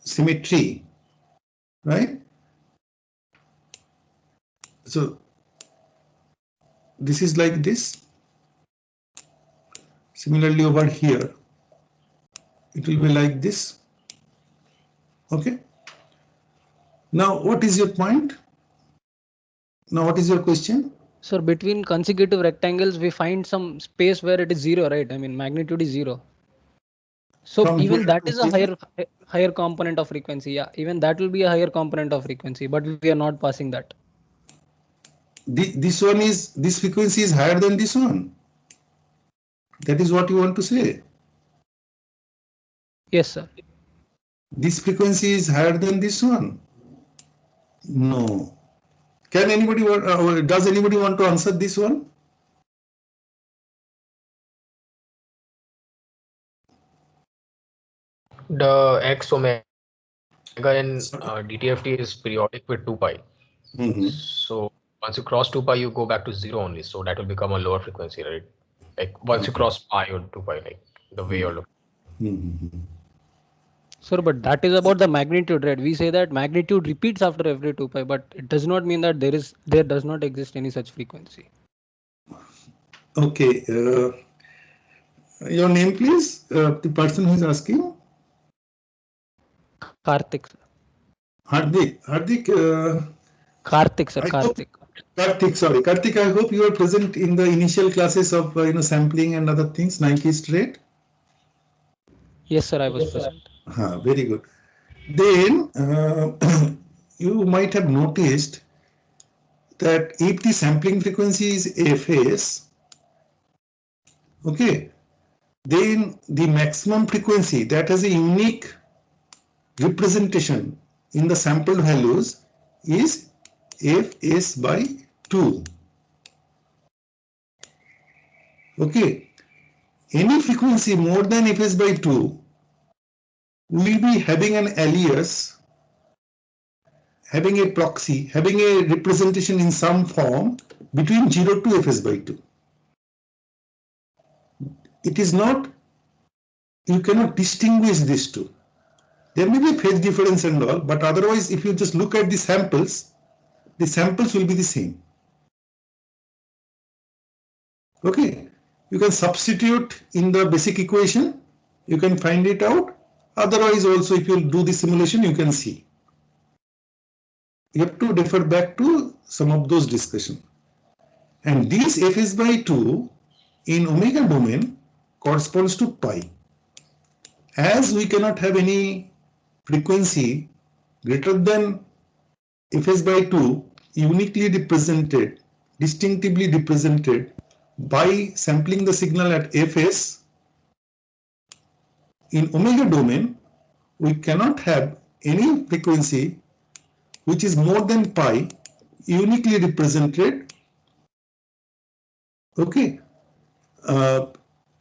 Symmetry, right? So this is like this. Similarly over here, it will be like this. Okay. Now, what is your point? Now, what is your question? So between consecutive rectangles, we find some space where it is 0, right? I mean, magnitude is 0. So From even that to is a higher component of frequency. Yeah, even that will be a higher component of frequency, but we are not passing that. This frequency is higher than this one. That is what you want to say. Yes, sir. This frequency is higher than this one. No. Can anybody does anybody want to answer this one? The x omega in DTFT is periodic with 2 pi. So once you cross 2 pi, you go back to 0 only. So that will become a lower frequency, right? Like once you cross pi or 2 pi, like the way you're looking. Sir, but that is about the magnitude, right? We say that magnitude repeats after every 2 pi, but it does not mean that there does not exist any such frequency. Okay. Your name, please. The person who is asking. Karthik. Hardik. Karthik, sir. Karthik. Sorry. Karthik, I hope you are present in the initial classes of sampling and other things, Nike straight. Yes, sir. I was present. Very good. Then you might have noticed that if the sampling frequency is fs, okay, then the maximum frequency that has a unique representation in the sampled values is fs by 2. Okay, any frequency more than fs by 2 will be having an alias, having a proxy, having a representation in some form between 0 to fs by 2. It is not, you cannot distinguish these two. There may be a phase difference and all, but otherwise if you just look at the samples will be the same. Okay, you can substitute in the basic equation, you can find it out. Otherwise also if you do the simulation, you can see. You have to refer back to some of those discussions. And this fs by 2 in omega domain corresponds to pi. as we cannot have any frequency greater than fs by 2 uniquely represented, distinctively represented by sampling the signal at fs in omega domain, we cannot have any frequency which is more than pi uniquely represented. Okay.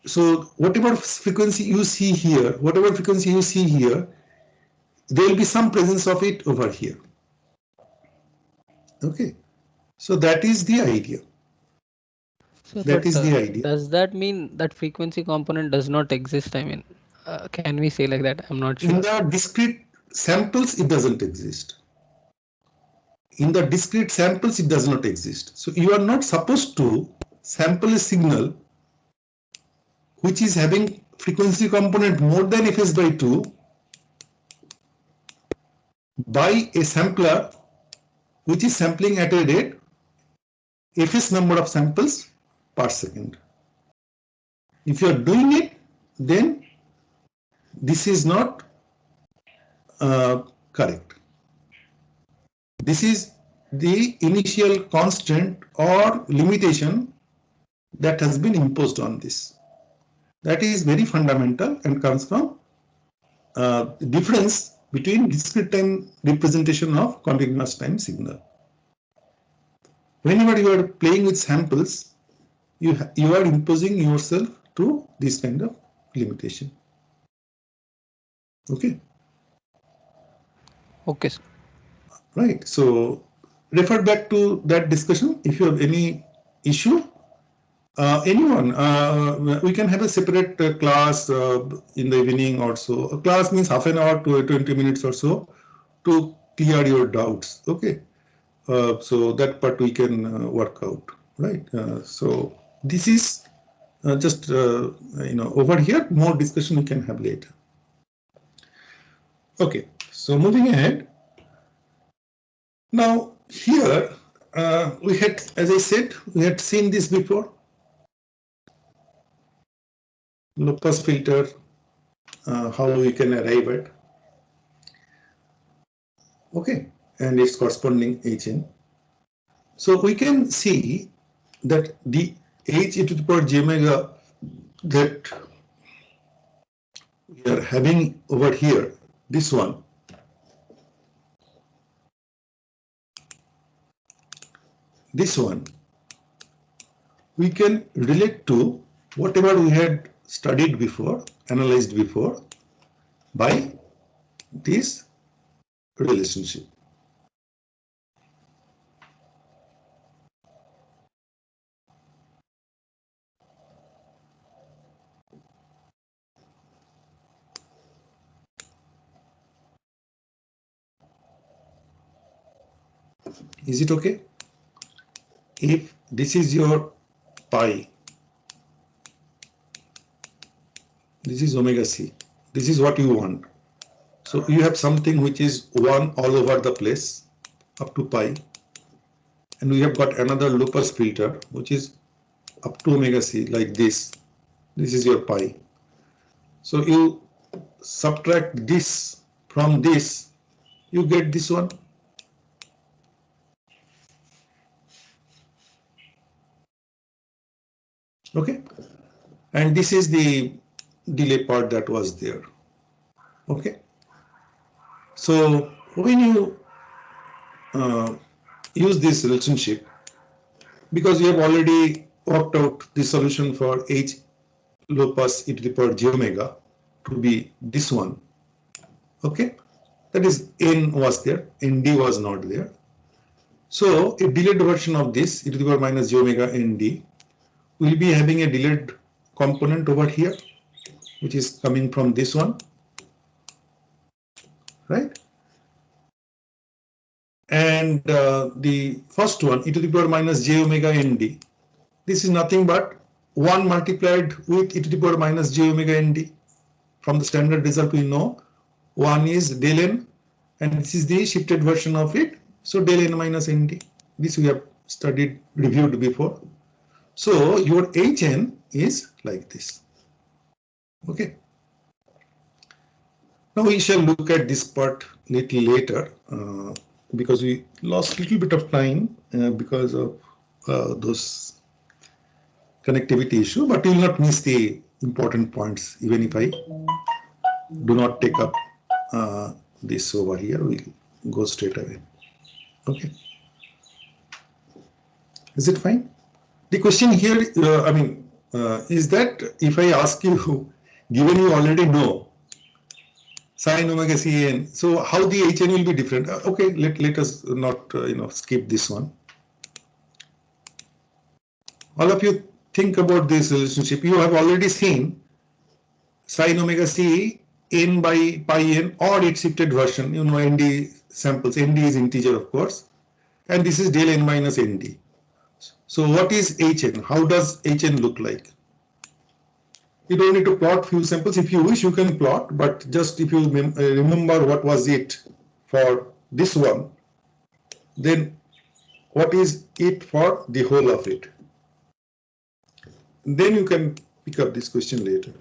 So whatever frequency you see here, there will be some presence of it over here. Okay. So that is the idea. So does that mean that frequency component does not exist? I mean, can we say like that? I'm not sure. In the discrete samples, it doesn't exist. In the discrete samples, it does not exist. So you are not supposed to sample a signal which is having frequency component more than fs by 2 by a sampler which is sampling at a rate fs number of samples per second. If you are doing it, then this is not correct. This is the initial constraint or limitation that has been imposed on this. That is very fundamental and comes from the difference between discrete time representation of continuous time signal. Whenever you are playing with samples, you are imposing yourself to this kind of limitation. Okay. Okay, sir. Right. So refer back to that discussion if you have any issue. Anyone, we can have a separate class in the evening or so. A class means half an hour to 20 minutes or so to clear your doubts. Okay. So that part we can work out, right? So this is just over here. More discussion we can have later. Okay. So moving ahead. Now here we had, as I said, we had seen this before. Low pass filter, how we can arrive at. Okay, and its corresponding Hn. So we can see that the h e to the power j omega that we are having over here, this one, we can relate to whatever we had studied before, analyzed before, by this relationship. Is it okay? If this is your pi, this is omega c, this is what you want. So you have something which is 1 all over the place up to pi, and we have got another low pass filter which is up to omega c like this. This is your pi. So you subtract this from this, you get this one. Okay, and this is the delay part that was there. Okay, so when you use this relationship, because you have already worked out the solution for h low pass e to the power j omega to be this one. Okay, that is n was there, nd was not there. So a delayed version of this e to the power minus j omega nd will be having a delayed component over here, which is coming from this one, right? And the first one, e to the power minus j omega nd, this is nothing but 1 multiplied with e to the power minus j omega nd. From the standard result we know 1 is del n, and this is the shifted version of it. So del n minus nd. This we have studied, reviewed before. So your Hn is like this. Okay. Now we shall look at this part little later because we lost a little bit of time because of those connectivity issue, but you will not miss the important points even if I do not take up this over here. We'll go straight away. Okay. Is it fine? The question here, is that if I ask you, given you already know sin omega Cn, so how the Hn will be different? Okay, let us not skip this one. All of you think about this relationship. You have already seen sin omega C n by pi n or its shifted version. You know nd samples. Nd is integer, of course, and this is del n minus nd. So what is Hn? How does Hn look like? You don't need to plot few samples. If you wish, you can plot, but just if you remember what was it for this one, then what is it for the whole of it? Then you can pick up this question later.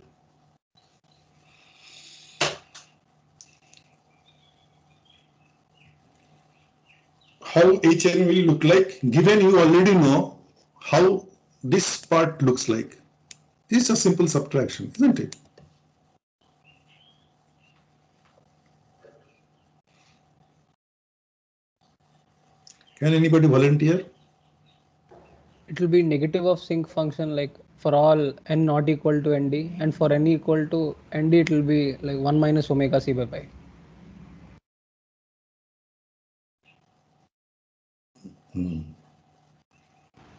How Hn will look like, given you already know how this part looks like. This is a simple subtraction, isn't it? Can anybody volunteer? It will be negative of sinc function, like for all n not equal to nd, and for n equal to nd it will be like 1 minus omega c by pi.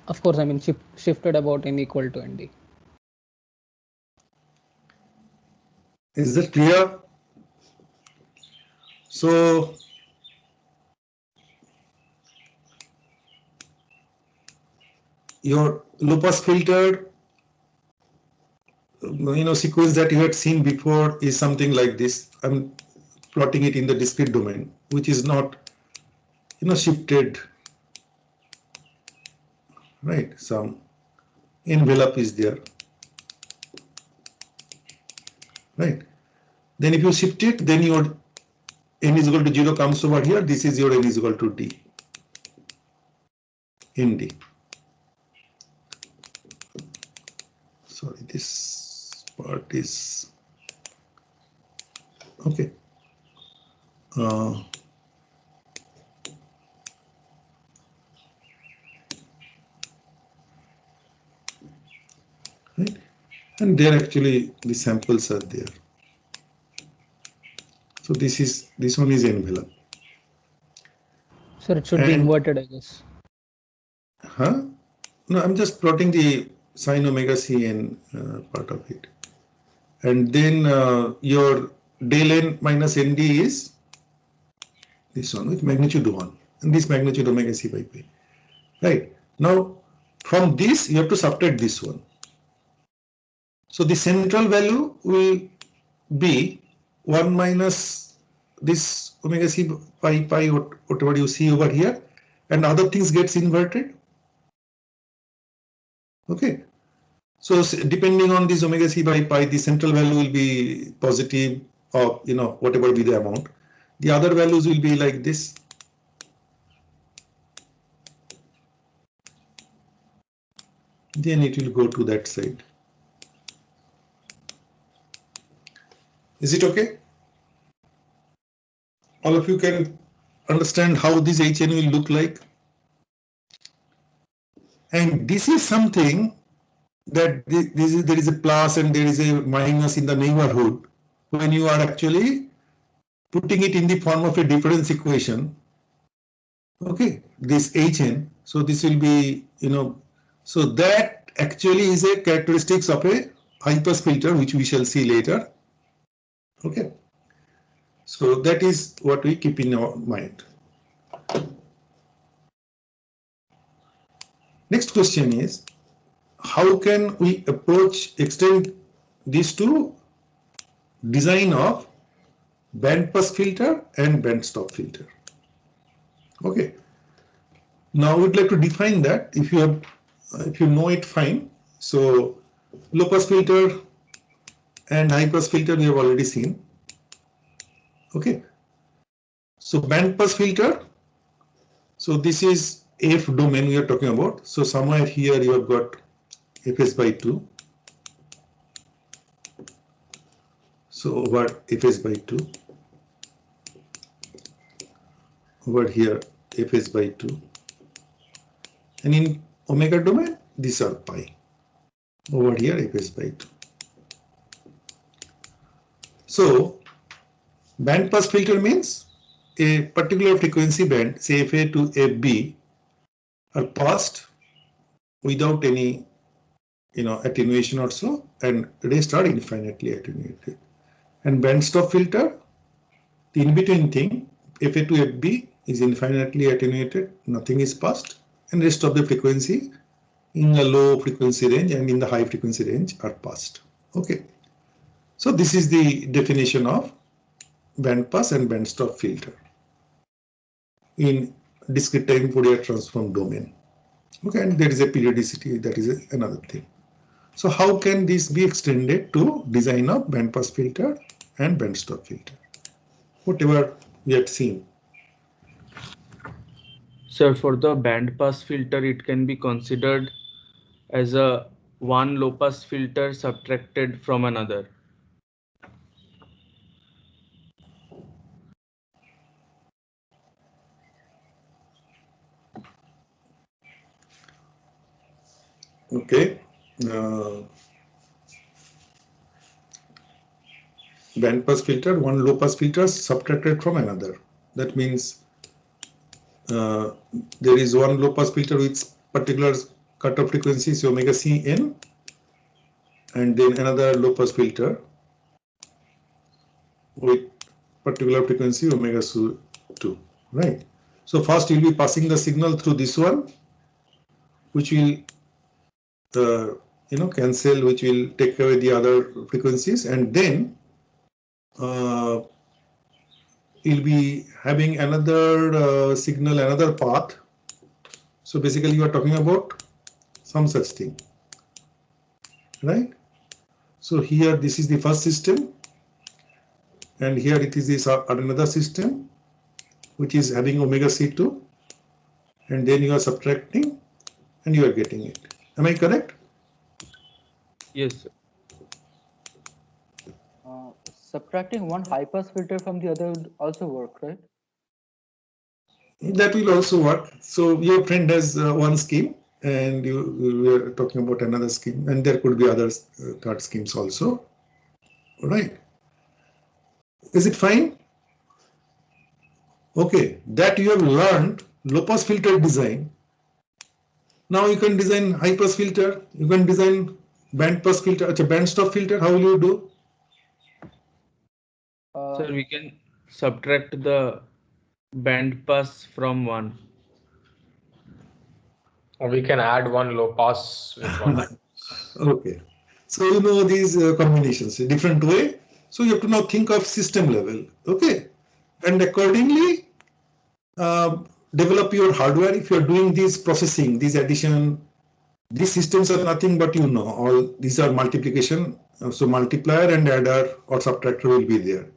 Of course, shifted about n equal to nd. Is that clear? So your low-pass filter, sequence that you had seen before is something like this. I'm plotting it in the discrete domain, which is not, shifted, right? Some envelope is there, right? Then if you shift it, then your n is equal to 0 comes over here. This is your n is equal to d, nd. Sorry, this part is okay. Right, and there actually the samples are there. So this one is envelope. Sir, it should be inverted, I guess. Huh? No, I'm just plotting the sin omega Cn part of it. And then your del n minus nd is this one with magnitude 1. And this magnitude omega c by pi. Right. Now, from this, you have to subtract this one. So the central value will be 1 minus this omega c by pi, whatever you see over here, and other things gets inverted. Okay. So depending on this omega c by pi, the central value will be positive or whatever be the amount. The other values will be like this. Then it will go to that side. Is it okay? All of you can understand how this Hn will look like. And this is something that there is a plus and there is a minus in the neighborhood when you are actually putting it in the form of a difference equation. Okay, this Hn. So this will be, so that actually is a characteristics of a high-pass filter, which we shall see later. Okay, so that is what we keep in our mind. Next question is, how can we extend this to design of band pass filter and band stop filter? Okay. Now I would like to define that. If you know it, fine. So low pass filter and high pass filter we have already seen. Okay. So bandpass filter. So this is F domain we are talking about. So somewhere here you have got Fs by 2. So over Fs by 2. Over here Fs by 2. And in omega domain, these are pi. Over here Fs by 2. So bandpass filter means a particular frequency band, say Fa to Fb, are passed without any attenuation or so, and rest are infinitely attenuated. And band stop filter, the in-between thing, Fa to Fb is infinitely attenuated, nothing is passed, and rest of the frequency in the low frequency range and in the high frequency range are passed. Okay. So this is the definition of bandpass and band stop filter in discrete time Fourier transform domain. Okay, and there is a periodicity, that is another thing. So how can this be extended to design of bandpass filter and band stop filter? Whatever we had seen. Sir, for the band pass filter, it can be considered as a one low pass filter subtracted from another. Okay. Band pass filter, one low pass filter subtracted from another. That means there is one low pass filter with particular cutoff frequency, so omega c n, and then another low pass filter with particular frequency omega c 2, right? So first you'll be passing the signal through this one, which will cancel, which will take away the other frequencies, and then you'll be having another signal, another path. So basically you are talking about some such thing, right? So here this is the first system, and here it is this another system which is having omega c2, and then you are subtracting and you are getting it. Am I correct? Yes, sir. Subtracting one high pass filter from the other would also work, right? That will also work. So your friend has one scheme, and we are talking about another scheme, and there could be other third schemes also, right? Is it fine? Okay, that you have learned low pass filter design. Now you can design high pass filter, you can design band pass filter, band stop filter. How will you do? Sir, we can subtract the band pass from one. Or we can add one low pass with one high pass. Okay, so you know these combinations a different way. So you have to now think of system level, okay, and accordingly develop your hardware. If you are doing this processing, this addition, these systems are nothing but all these are multiplication. So multiplier and adder or subtractor will be there.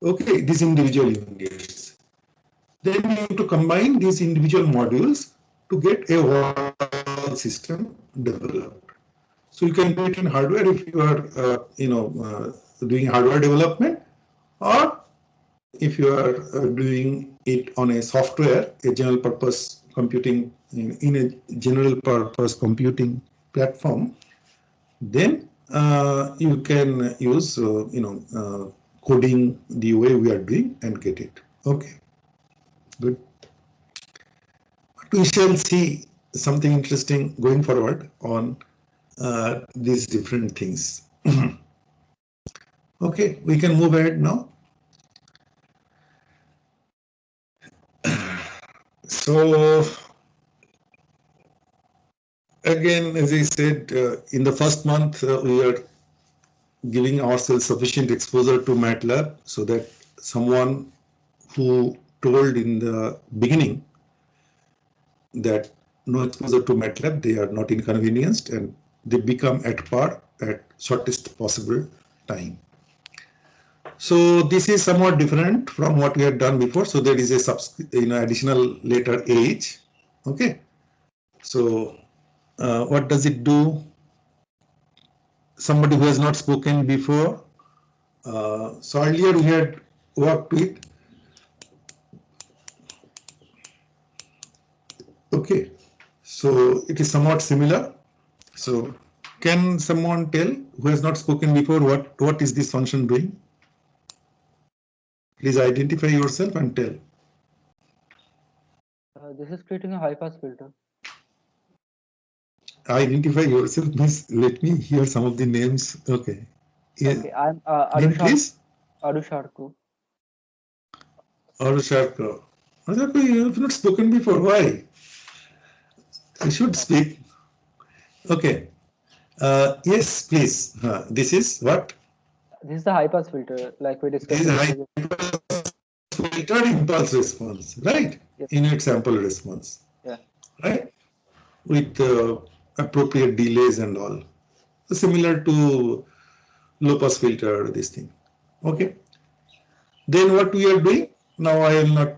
Okay, these individual units. Then you have to combine these individual modules to get a whole system developed. So you can do it in hardware if you are, doing hardware development, or if you are doing it on a software, a general purpose computing in a general purpose computing platform, then you can use, coding the way we are doing and get it. Okay, good. We shall see something interesting going forward on these different things. Okay, we can move ahead now. So again, as I said, in the first month, we are giving ourselves sufficient exposure to MATLAB so that someone who told in the beginning that no exposure to MATLAB, they are not inconvenienced and they become at par at shortest possible time. So this is somewhat different from what we had done before. So there is a additional letter H. Okay. So what does it do? Somebody who has not spoken before. So earlier we had worked with. Okay. So it is somewhat similar. So can someone tell who has not spoken before what is this function doing? Please identify yourself and tell. This is creating a high pass filter. Identify yourself, please. Let me hear some of the names. Okay. Yeah. Okay, I'm please. Arusharku. Arusharku. Arusharku, you have not spoken before. Why? You should speak. Okay. Yes, please. This is what? This is the high pass filter, like we discussed. This is high pass filter impulse response, right? Yes. In example response. Yeah. Right? With appropriate delays and all. Similar to low pass filter, this thing. Okay. Then what we are doing? Now I will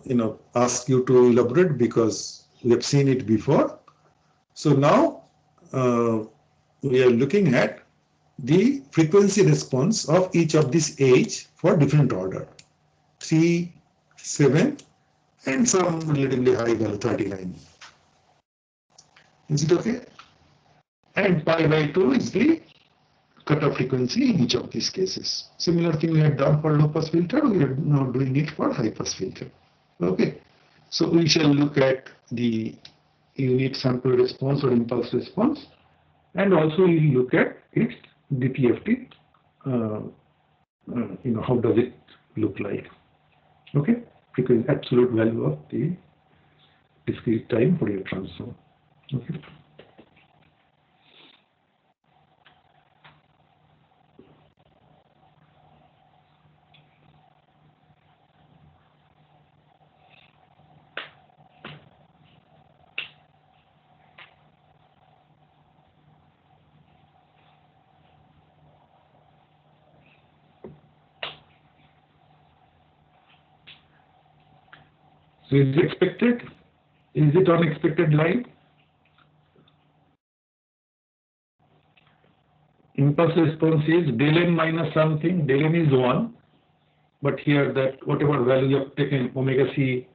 not ask you to elaborate because we have seen it before. So now we are looking at the frequency response of each of these H for different order. 3, 7 and some relatively high value 39. Is it okay? And pi by 2 is the cutoff frequency in each of these cases. Similar thing we had done for low pass filter, we are now doing it for high pass filter. Okay. So we shall look at the unit sample response or impulse response, and also we will look at its DTFT. How does it look like? Okay. Because absolute value of the discrete time Fourier transform. Okay. So is it expected? Is it unexpected line? Impulse response is del n minus something, del n is 1, but here that whatever value you have taken omega c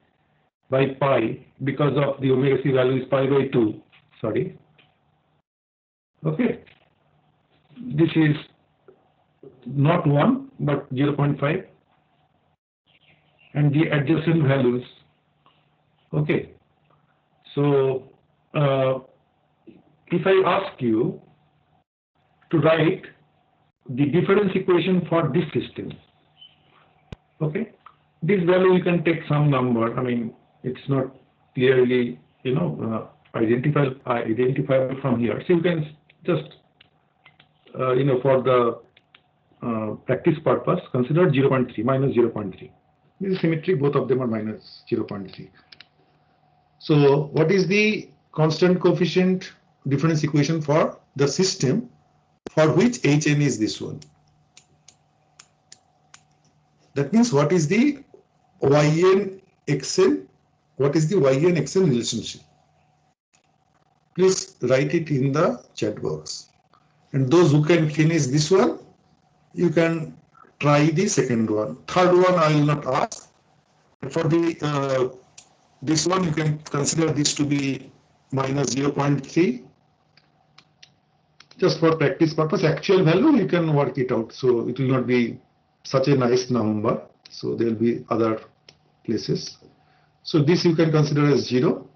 by pi, because of the omega c value is pi by 2, sorry. Okay. This is not 1, but 0.5. And the adjacent values. Okay. So if I ask you to write the difference equation for this system, okay, this value you can take some number. I mean, it's not clearly identifiable from here. So you can just for the practice purpose consider 0.3 minus 0.3. This is symmetric. Both of them are minus 0.3. So what is the constant coefficient difference equation for the system for which Hn is this one? That means what is the Yn Xn? What is the Yn Xn relationship? Please write it in the chat box. And those who can finish this one, you can try the second one. Third one I will not ask. For the this one you can consider this to be minus 0.3. Just for practice purpose, actual value you can work it out. So it will not be such a nice number. So there will be other places. So this you can consider as 0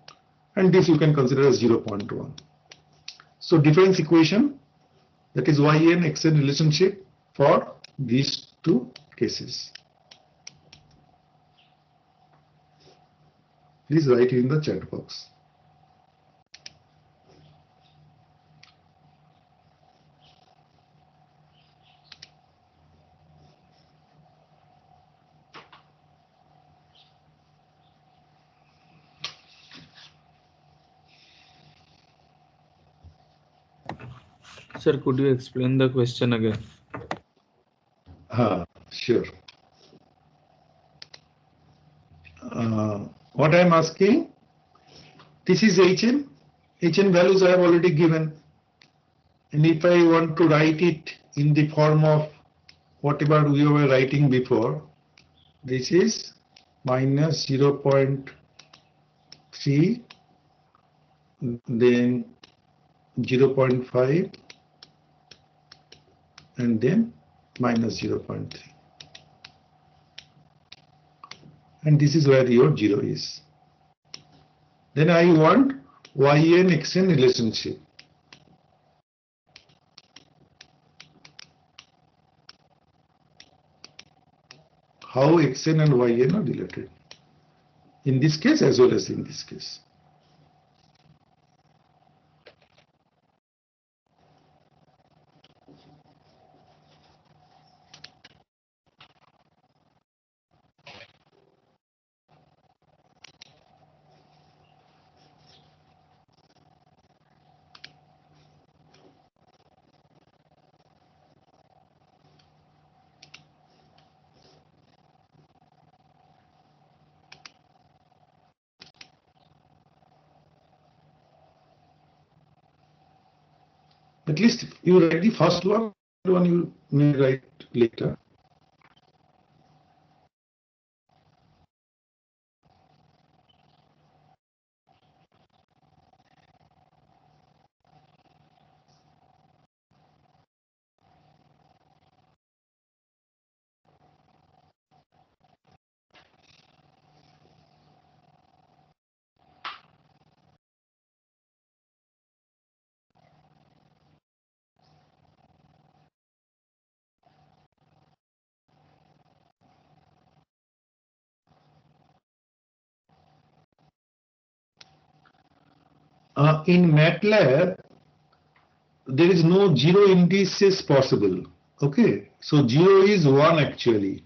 and this you can consider as 0.1. So difference equation, that is Yn Xn relationship for these two cases. Please write it in the chat box. Sir, could you explain the question again? picture. What I am asking, this is Hn. Hn values I have already given. And if I want to write it in the form of whatever we were writing before, this is minus 0.3, then 0.5, and then minus 0.3. And this is where your 0 is. Then I want Yn Xn relationship. How Xn and Yn are related. In this case as well as in this case. At least you write the first one you may write later. In MATLAB, there is no 0 indices possible. Okay, so 0 is 1 actually.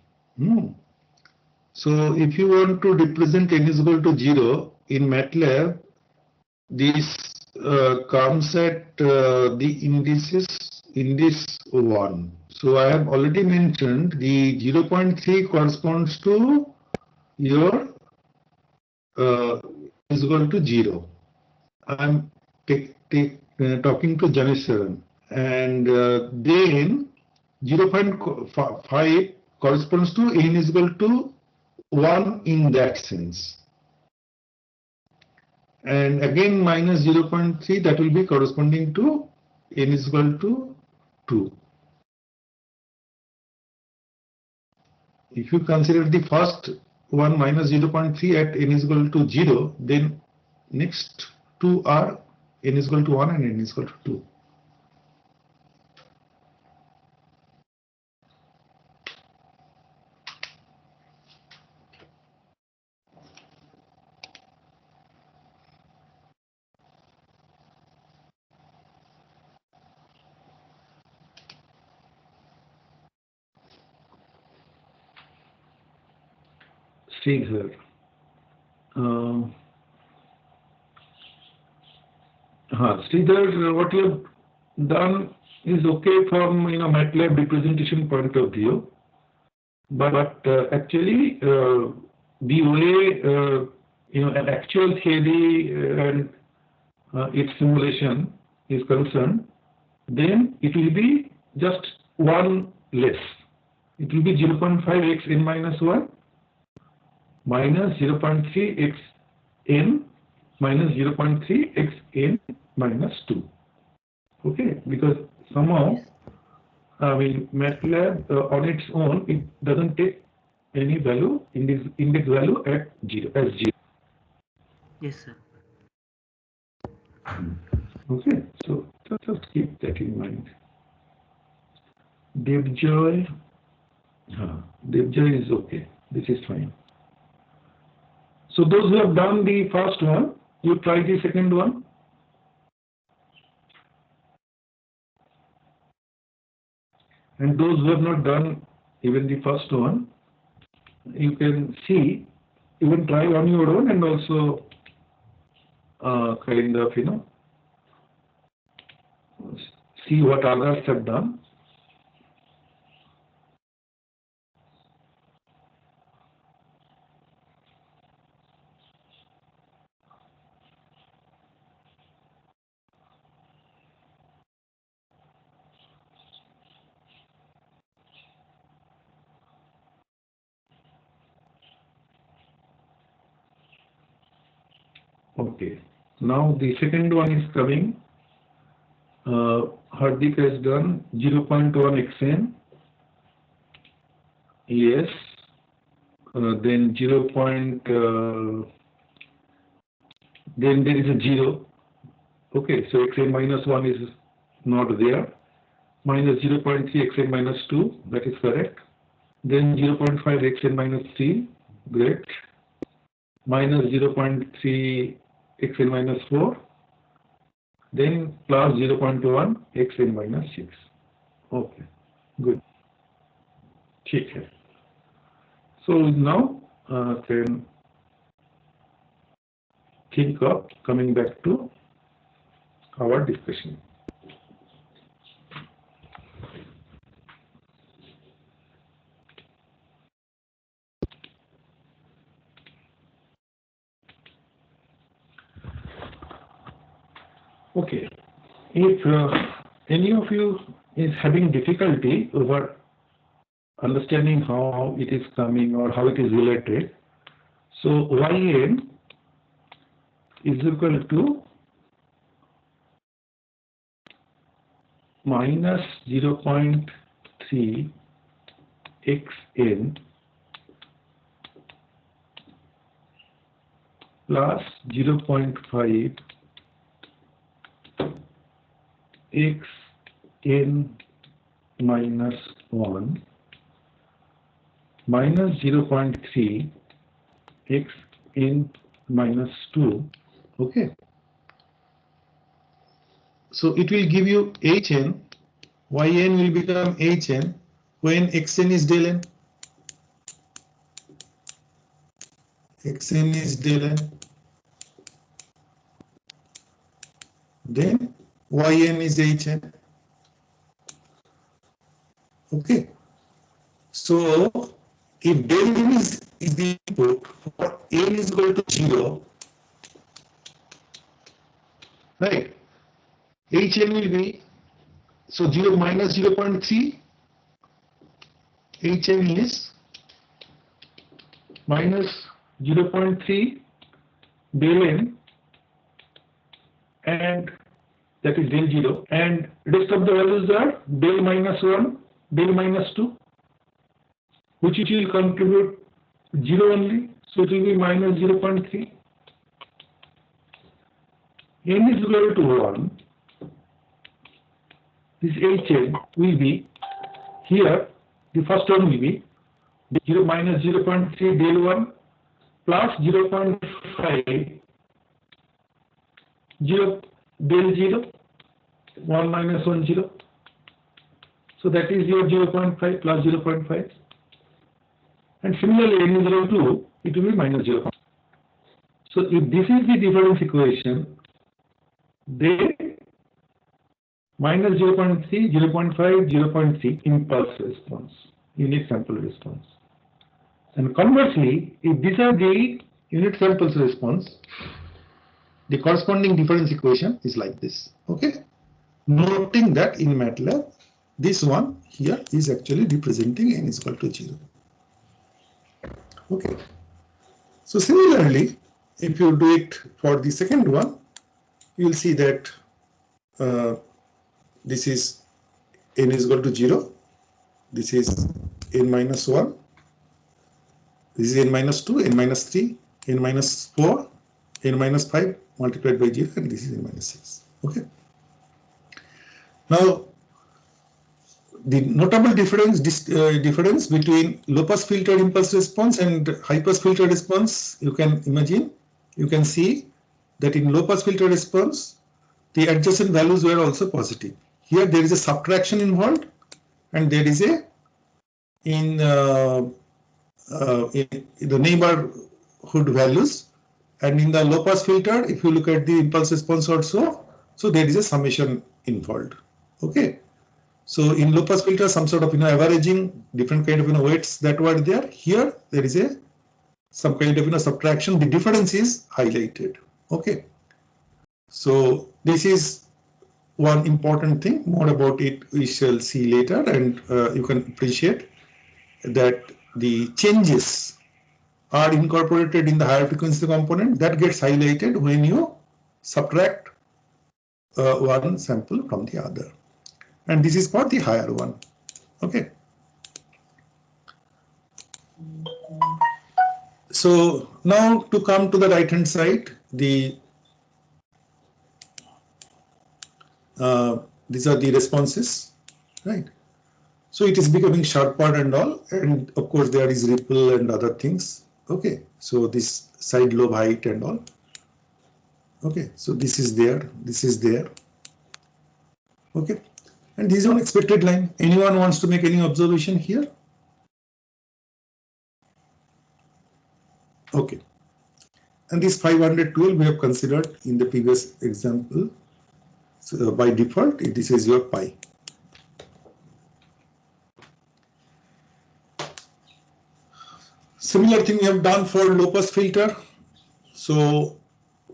So if you want to represent n is equal to 0 in MATLAB, this comes at the indices index 1. So I have already mentioned the 0.3 corresponds to your is equal to 0. I'm talking to Janesh Saran, and then 0.5 corresponds to n is equal to 1 in that sense. And again minus 0.3, that will be corresponding to n is equal to 2. If you consider the first one minus 0.3 at n is equal to 0, then next two are n is equal to 1 and n is equal to 2. See here. Sridhar, what you have done is okay from MATLAB representation point of view, but actually the way an actual theory and its simulation is concerned, then it will be just one less. It will be 0.5 x n minus 1 minus 0.3 x n minus 0.3 x n minus 2. Okay, because somehow, I mean, MATLAB on its own, it doesn't take any value, index value at 0 as 0. Yes, sir. Okay, so just keep that in mind. Devjoy is okay. This is fine. So those who have done the first one, you try the second one. And those who have not done even the first one, you can see, even try on your own and also kind of, see what others have done. Okay. Now the second one is coming. Hardik has done 0.1 xn. Yes. Then 0. Then there is a 0. Okay, so xn minus 1 is not there. Minus 0.3 xn minus 2, that is correct. Then 0.5 xn minus 3, great. Minus 0.3 xn minus 4. Then plus 0.1 xn minus 6. Okay, good. Okay. So now can think of coming back to our discussion. Okay, if any of you is having difficulty over understanding how it is coming or how it is related, so yn is equal to minus 0.3 xn plus 0.5 xn minus 1 minus 0.3 xn minus 2. Okay. So it will give you hn. Yn will become hn when xn is del n. Xn is del n. Then yn is hn. Okay. So if del n is the input for n is equal to 0, right? Hn will be, so 0 minus 0.3, Hn is minus 0.3 del n, and that is del 0, and rest of the values are del minus 1, del minus 2, which it will contribute 0 only, so it will be minus 0.3. n is equal to 1. This Hn will be, here the first one will be 0 minus 0.3 del 1 plus 0.5 0 del 0, 1 minus 1 0. So that is your 0.5 plus 0.5. And similarly n is equal to, it will be minus 0. So if this is the difference equation, then minus 0.3, 0.5, 0.3 impulse response, unit sample response. And conversely, if these are the unit samples response, the corresponding difference equation is like this. Okay. Noting that in MATLAB, this one here is actually representing n is equal to 0. Okay. So similarly, if you do it for the second one, you will see that this is n is equal to 0. This is n minus 1. This is n minus 2, n minus 3, n minus 4, n minus 5 multiplied by 0, and this is n minus 6. Okay. Now, the notable difference between low pass filter impulse response and high pass filter response, you can imagine, you can see that in low pass filter response, the adjacent values were also positive. Here there is a subtraction involved, and there is a in the neighborhood values, and in the low pass filter, if you look at the impulse response also, so there is a summation involved. Okay. So in low pass filter, some sort of averaging, different kind of weights that were there. Here there is a some kind of subtraction. The difference is highlighted. Okay. So this is one important thing. More about it we shall see later, and you can appreciate that the changes are incorporated in the higher frequency component, that gets highlighted when you subtract one sample from the other. And this is for the higher one. Okay. So now to come to the right hand side, these are the responses, right? So it is becoming sharper and all, and of course there is ripple and other things. Okay, so this side lobe height and all. Okay, so this is there, this is there. Okay, and this is an expected line. Anyone wants to make any observation here? Okay, and this 512 we have considered in the previous example. So by default, this is your pi. Similar thing we have done for low pass filter. So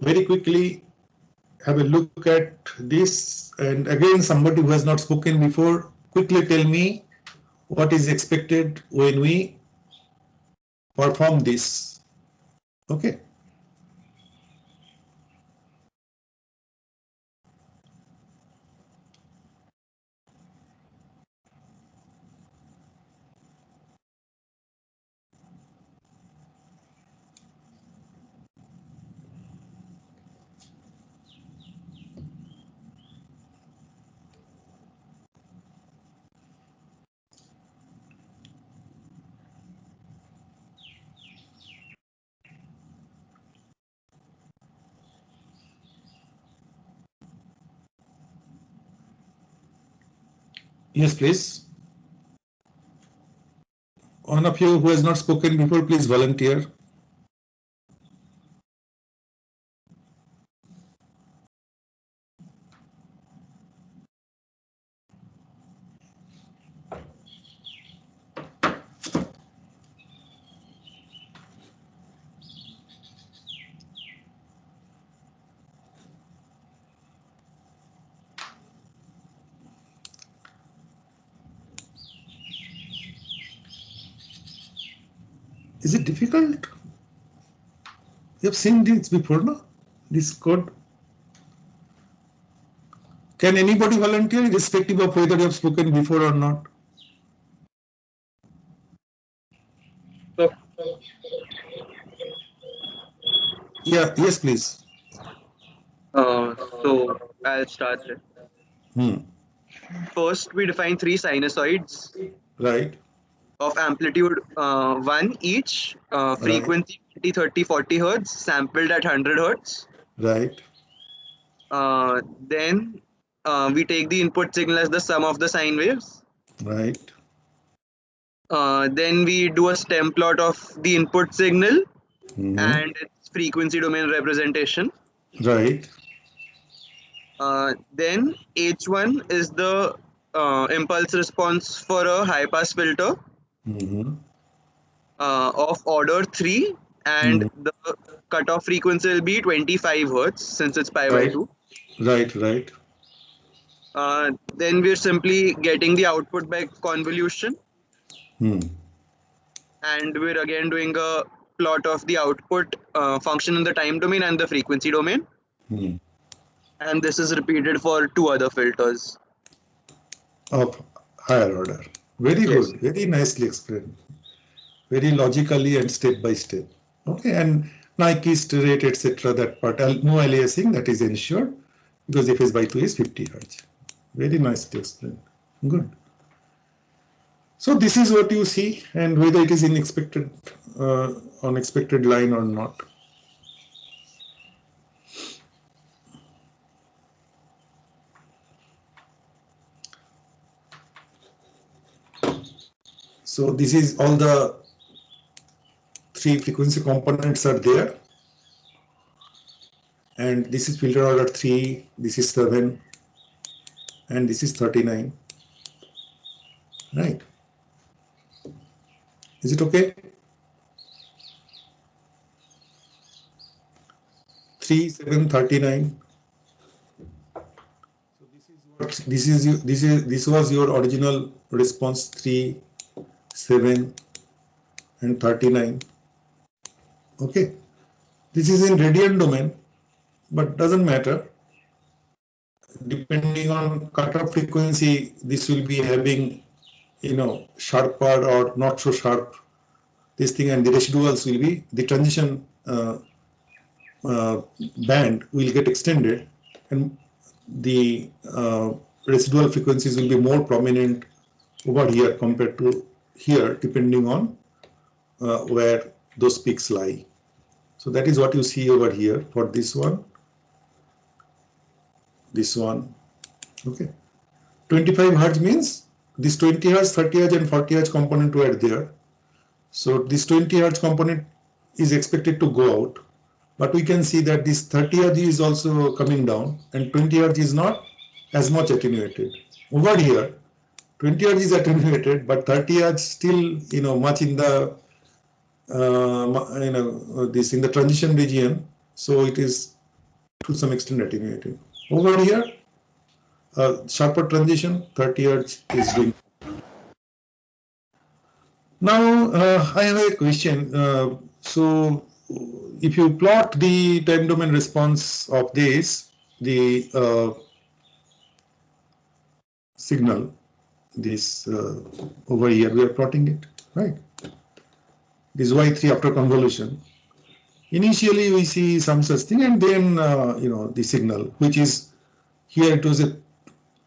very quickly have a look at this, and again somebody who has not spoken before, quickly tell me what is expected when we perform this. Okay. Yes, please. One of you who has not spoken before, please volunteer. Is it difficult? You have seen this before, no? This code. Can anybody volunteer, irrespective of whether you have spoken before or not? Yeah, yes, please. So I'll start. First, we define three sinusoids. Right. Of amplitude 1 each, frequency 20, 30, 40 hertz, sampled at 100 hertz. Right. Then we take the input signal as the sum of the sine waves. Right. Then we do a stem plot of the input signal and its frequency domain representation. Right. Then H1 is the impulse response for a high pass filter of order 3, and the cutoff frequency will be 25 hertz since it's pi by 2. Right, right. Then we're simply getting the output by convolution. And we're again doing a plot of the output function in the time domain and the frequency domain. And this is repeated for 2 other filters. Of higher order. Very good. Very nicely explained. Very logically and step by step. Okay, and Nyquist rate, etc. That part, no aliasing, that is ensured because fs by 2 is 50 hertz. Very nicely explained. Good. So this is what you see, and whether it is in expected, unexpected line or not. So this is all the 3 frequency components are there. And this is filter order 3, this is 7, and this is 39. Right. Is it okay? 3, 7, 39. So this was your original response, 3, 7, and 39. Okay, this is in radian domain, but doesn't matter. Depending on cutoff frequency, this will be having, sharper or not so sharp this thing, and the residuals will be, the transition band will get extended, and the residual frequencies will be more prominent over here compared to here, depending on where those peaks lie. So that is what you see over here for this one. Okay. 25 Hertz means this 20 Hertz, 30 Hertz and 40 Hertz component were there. So this 20 Hertz component is expected to go out, but we can see that this 30 Hertz is also coming down and 20 Hertz is not as much attenuated. Over here, 20 Hertz is attenuated, but 30 Hertz still, much in the, this in the transition region. So it is to some extent attenuated. Over here, sharper transition, 30 Hertz is doing. Now, I have a question. So if you plot the time domain response of this, the signal, this over here, we are plotting it, right? This Y3 after convolution. Initially, we see some such thing, and then, the signal, which is here, it was a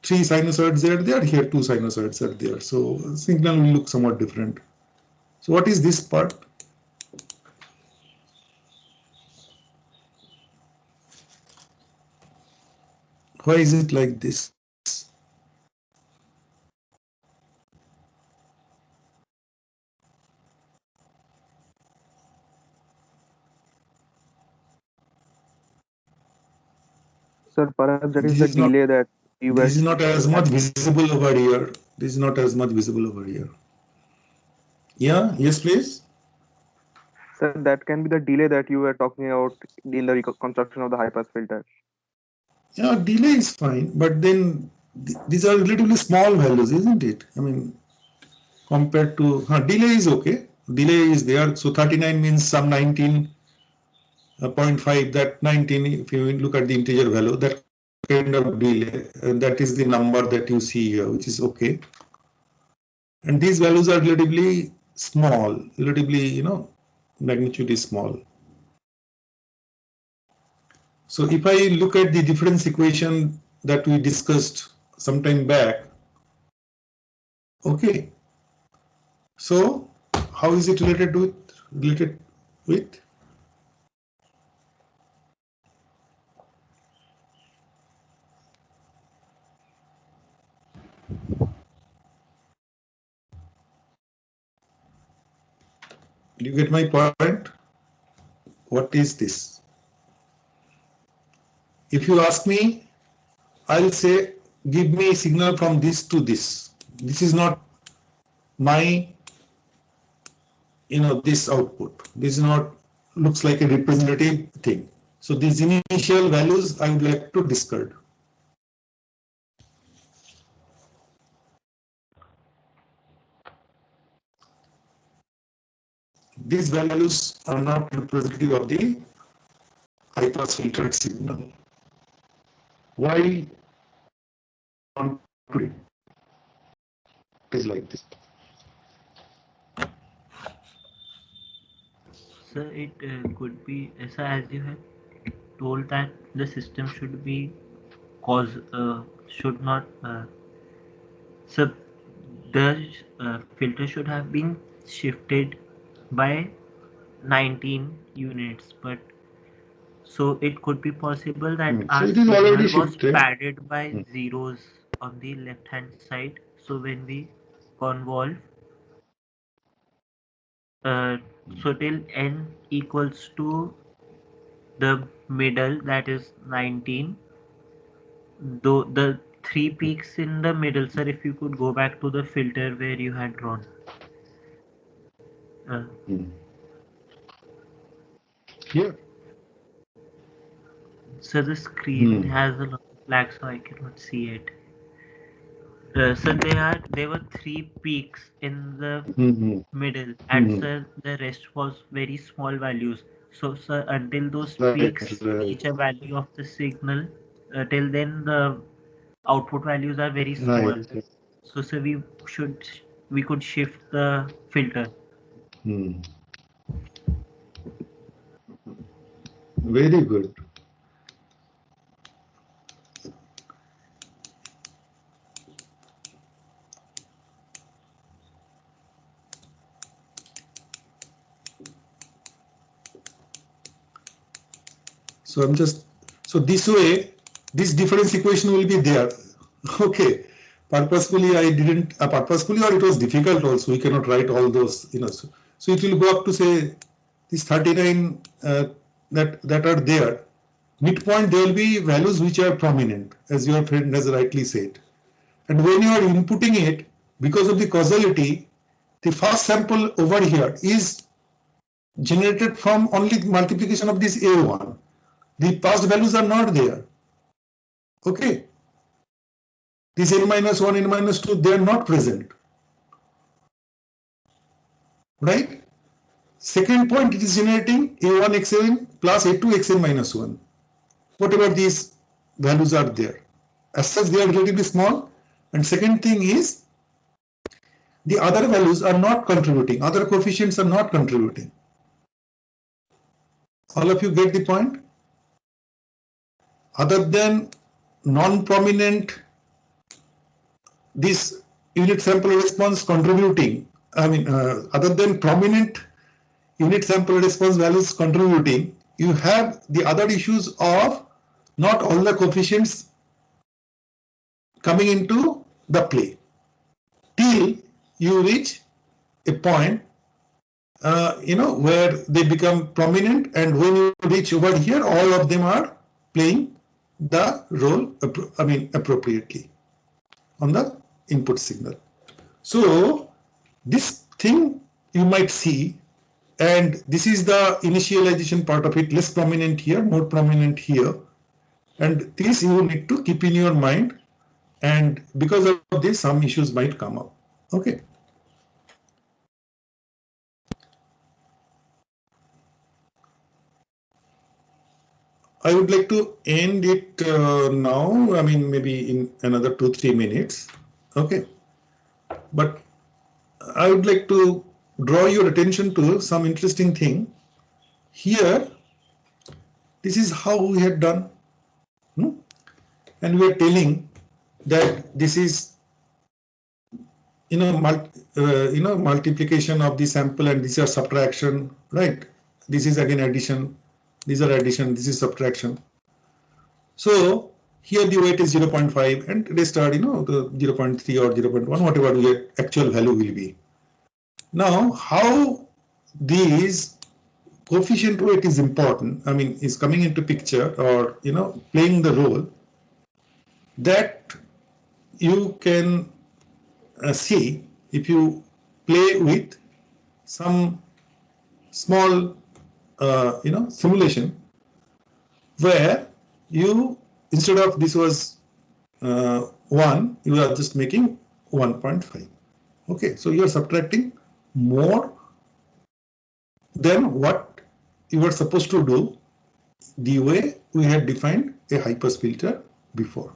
3 sinusoids are there, here 2 sinusoids are there. So signal will look somewhat different. So what is this part? Why is it like this? Sir, perhaps that is the delay that you were. This is not as much visible over here. This is not as much visible over here. Yeah, yes, please. Sir, that can be the delay that you were talking about in the reconstruction of the high pass filter. Yeah, delay is fine, but then these are relatively small values, isn't it? I mean, compared to delay is okay. Delay is there. So 39 means some 19.5. That 19, if you look at the integer value, that kind of delay, and that is the number that you see here, which is okay. And these values are relatively small, relatively, magnitude is small. So if I look at the difference equation that we discussed some time back, okay. So how is it related with? Do you get my point? What is this? If you ask me, I'll say, give me a signal from this to this. This is not my, this output. This is not, looks like a representative thing. So these initial values I would like to discard. These values are not representative of the high pass filtered signal. Why on it is like this? Sir, it could be, sir, as you have told that the system should be should not. So the filter should have been shifted by 19 units, but so it could be possible that our signal was padded by zeros on the left hand side. So when we convolve, so till n equals to the middle, that is 19, though the 3 peaks in the middle, sir, if you could go back to the filter where you had drawn. Here. So the screen has a lot of lag, so I cannot see it. So there were 3 peaks in the middle, and sir, the rest was very small values. So, sir, until those Right, peaks right. reach a value of the signal, till then the output values are very small. Right. So, sir, we could shift the filter. Very good. So this way, this difference equation will be there. Okay. Purposefully, I didn't, purposefully, or it was difficult also. We cannot write all those, So it will go up to say these 39 that are there. Midpoint, there will be values which are prominent, as your friend has rightly said. And when you are inputting it, because of the causality, the first sample over here is generated from only multiplication of this A1. The past values are not there. Okay. These n-1, n-2, they are not present. Right? Second point, it is generating A1 xn plus A2 xn minus 1. Whatever these values are there. As such, they are relatively small. And second thing is, the other values are not contributing. Other coefficients are not contributing. All of you get the point? Other than non-prominent, this unit sample response contributing, other than prominent unit sample response values contributing, you have the other issues of not all the coefficients coming into the play till you reach a point where they become prominent, and when you reach over here, all of them are playing the role appropriately on the input signal. So this thing you might see, and this is the initialization part of it, less prominent here, more prominent here, and this you need to keep in your mind, and because of this some issues might come up. Okay. I would like to end it now, maybe in another 2-3 minutes. Okay. But I would like to draw your attention to some interesting thing. Here, this is how we had done. And we are telling that this is, multiplication of the sample, and these are subtraction, right? This is again addition. These are addition, this is subtraction. So here the weight is 0.5 and rest are, the 0.3 or 0.1, whatever the actual value will be. Now, how these coefficient weight is important, is coming into picture, or, playing the role, that you can see if you play with some small simulation where you, instead of this was 1, you are just making 1.5. Okay, so you are subtracting more than what you were supposed to do the way we had defined a high-pass filter before.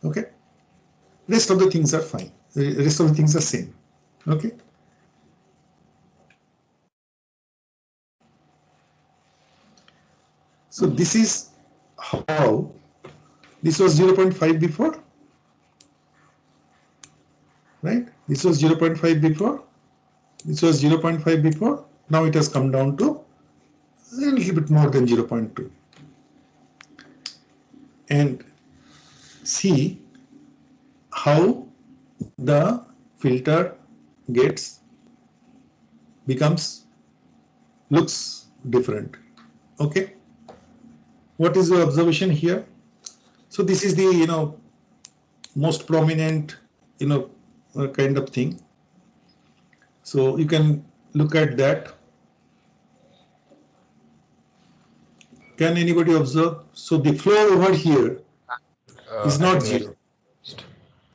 Okay, rest of the things are fine. The rest of the things are same. Okay. So this is how this was 0.5 before, right? This was 0.5 before. This was 0.5 before. Now it has come down to a little bit more than 0.2. And see how the filter looks different. Okay. What is your observation here? So this is the most prominent kind of thing. So you can look at that. Can anybody observe? So the flow over here is not zero.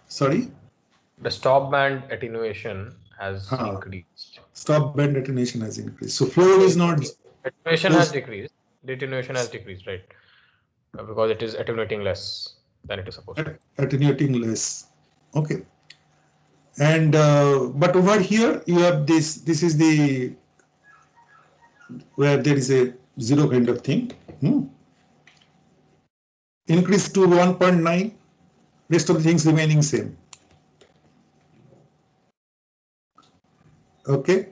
Sorry? The stop band attenuation has increased. Stop band attenuation has increased. So flow is not. Attenuation has decreased. The attenuation has decreased, right? Because it is attenuating less than it is supposed to. Attenuating less. Okay. And but over here you have this. This is the where there is a zero kind of thing. Increase to 1.9. Rest of the things remaining same. Okay.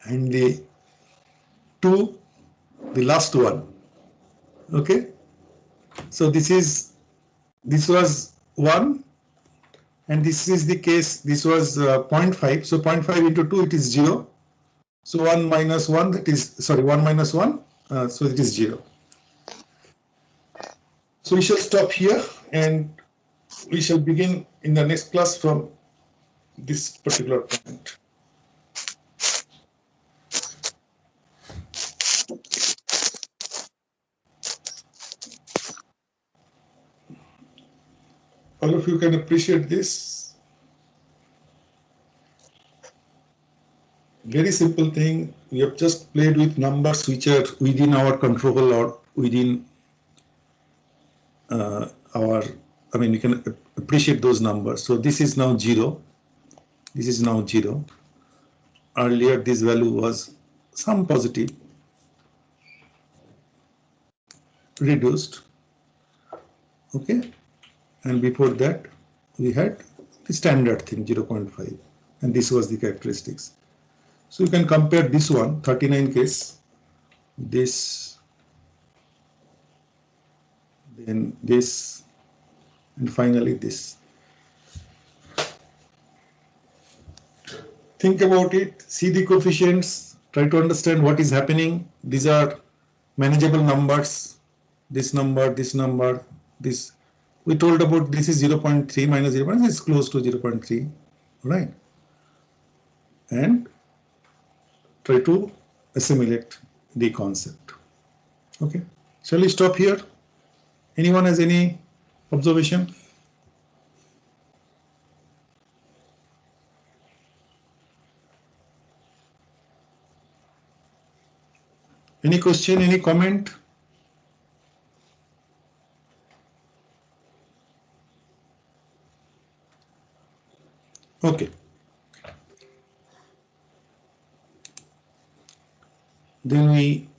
And the last one. Okay. So this was 1, and this is the case. This was 0.5. So 0.5 into 2, it is 0. So 1 minus 1, that is, sorry, 1 minus 1, so it is 0. So we shall stop here, and we shall begin in the next class from this particular point. All of you can appreciate this. Very simple thing. We have just played with numbers which are within our control or within you can appreciate those numbers. So this is now 0. This is now 0. Earlier this value was some positive, reduced. Okay. And before that we had the standard thing, 0.5. And this was the characteristics. So you can compare this one, 39 case, this, then this, and finally this. Think about it, see the coefficients, try to understand what is happening. These are manageable numbers. This number, this number, this. We told about this is 0.3 minus 0.3, it's close to 0.3, right? And try to assimilate the concept. Okay, shall we stop here? Anyone has any observation? Any question, any comment? Okay. Then we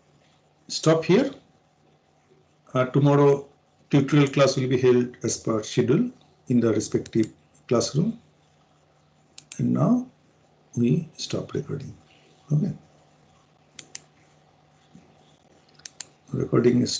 stop here. Tomorrow tutorial class will be held as per schedule in the respective classroom. And now we stop recording. Okay. Recording is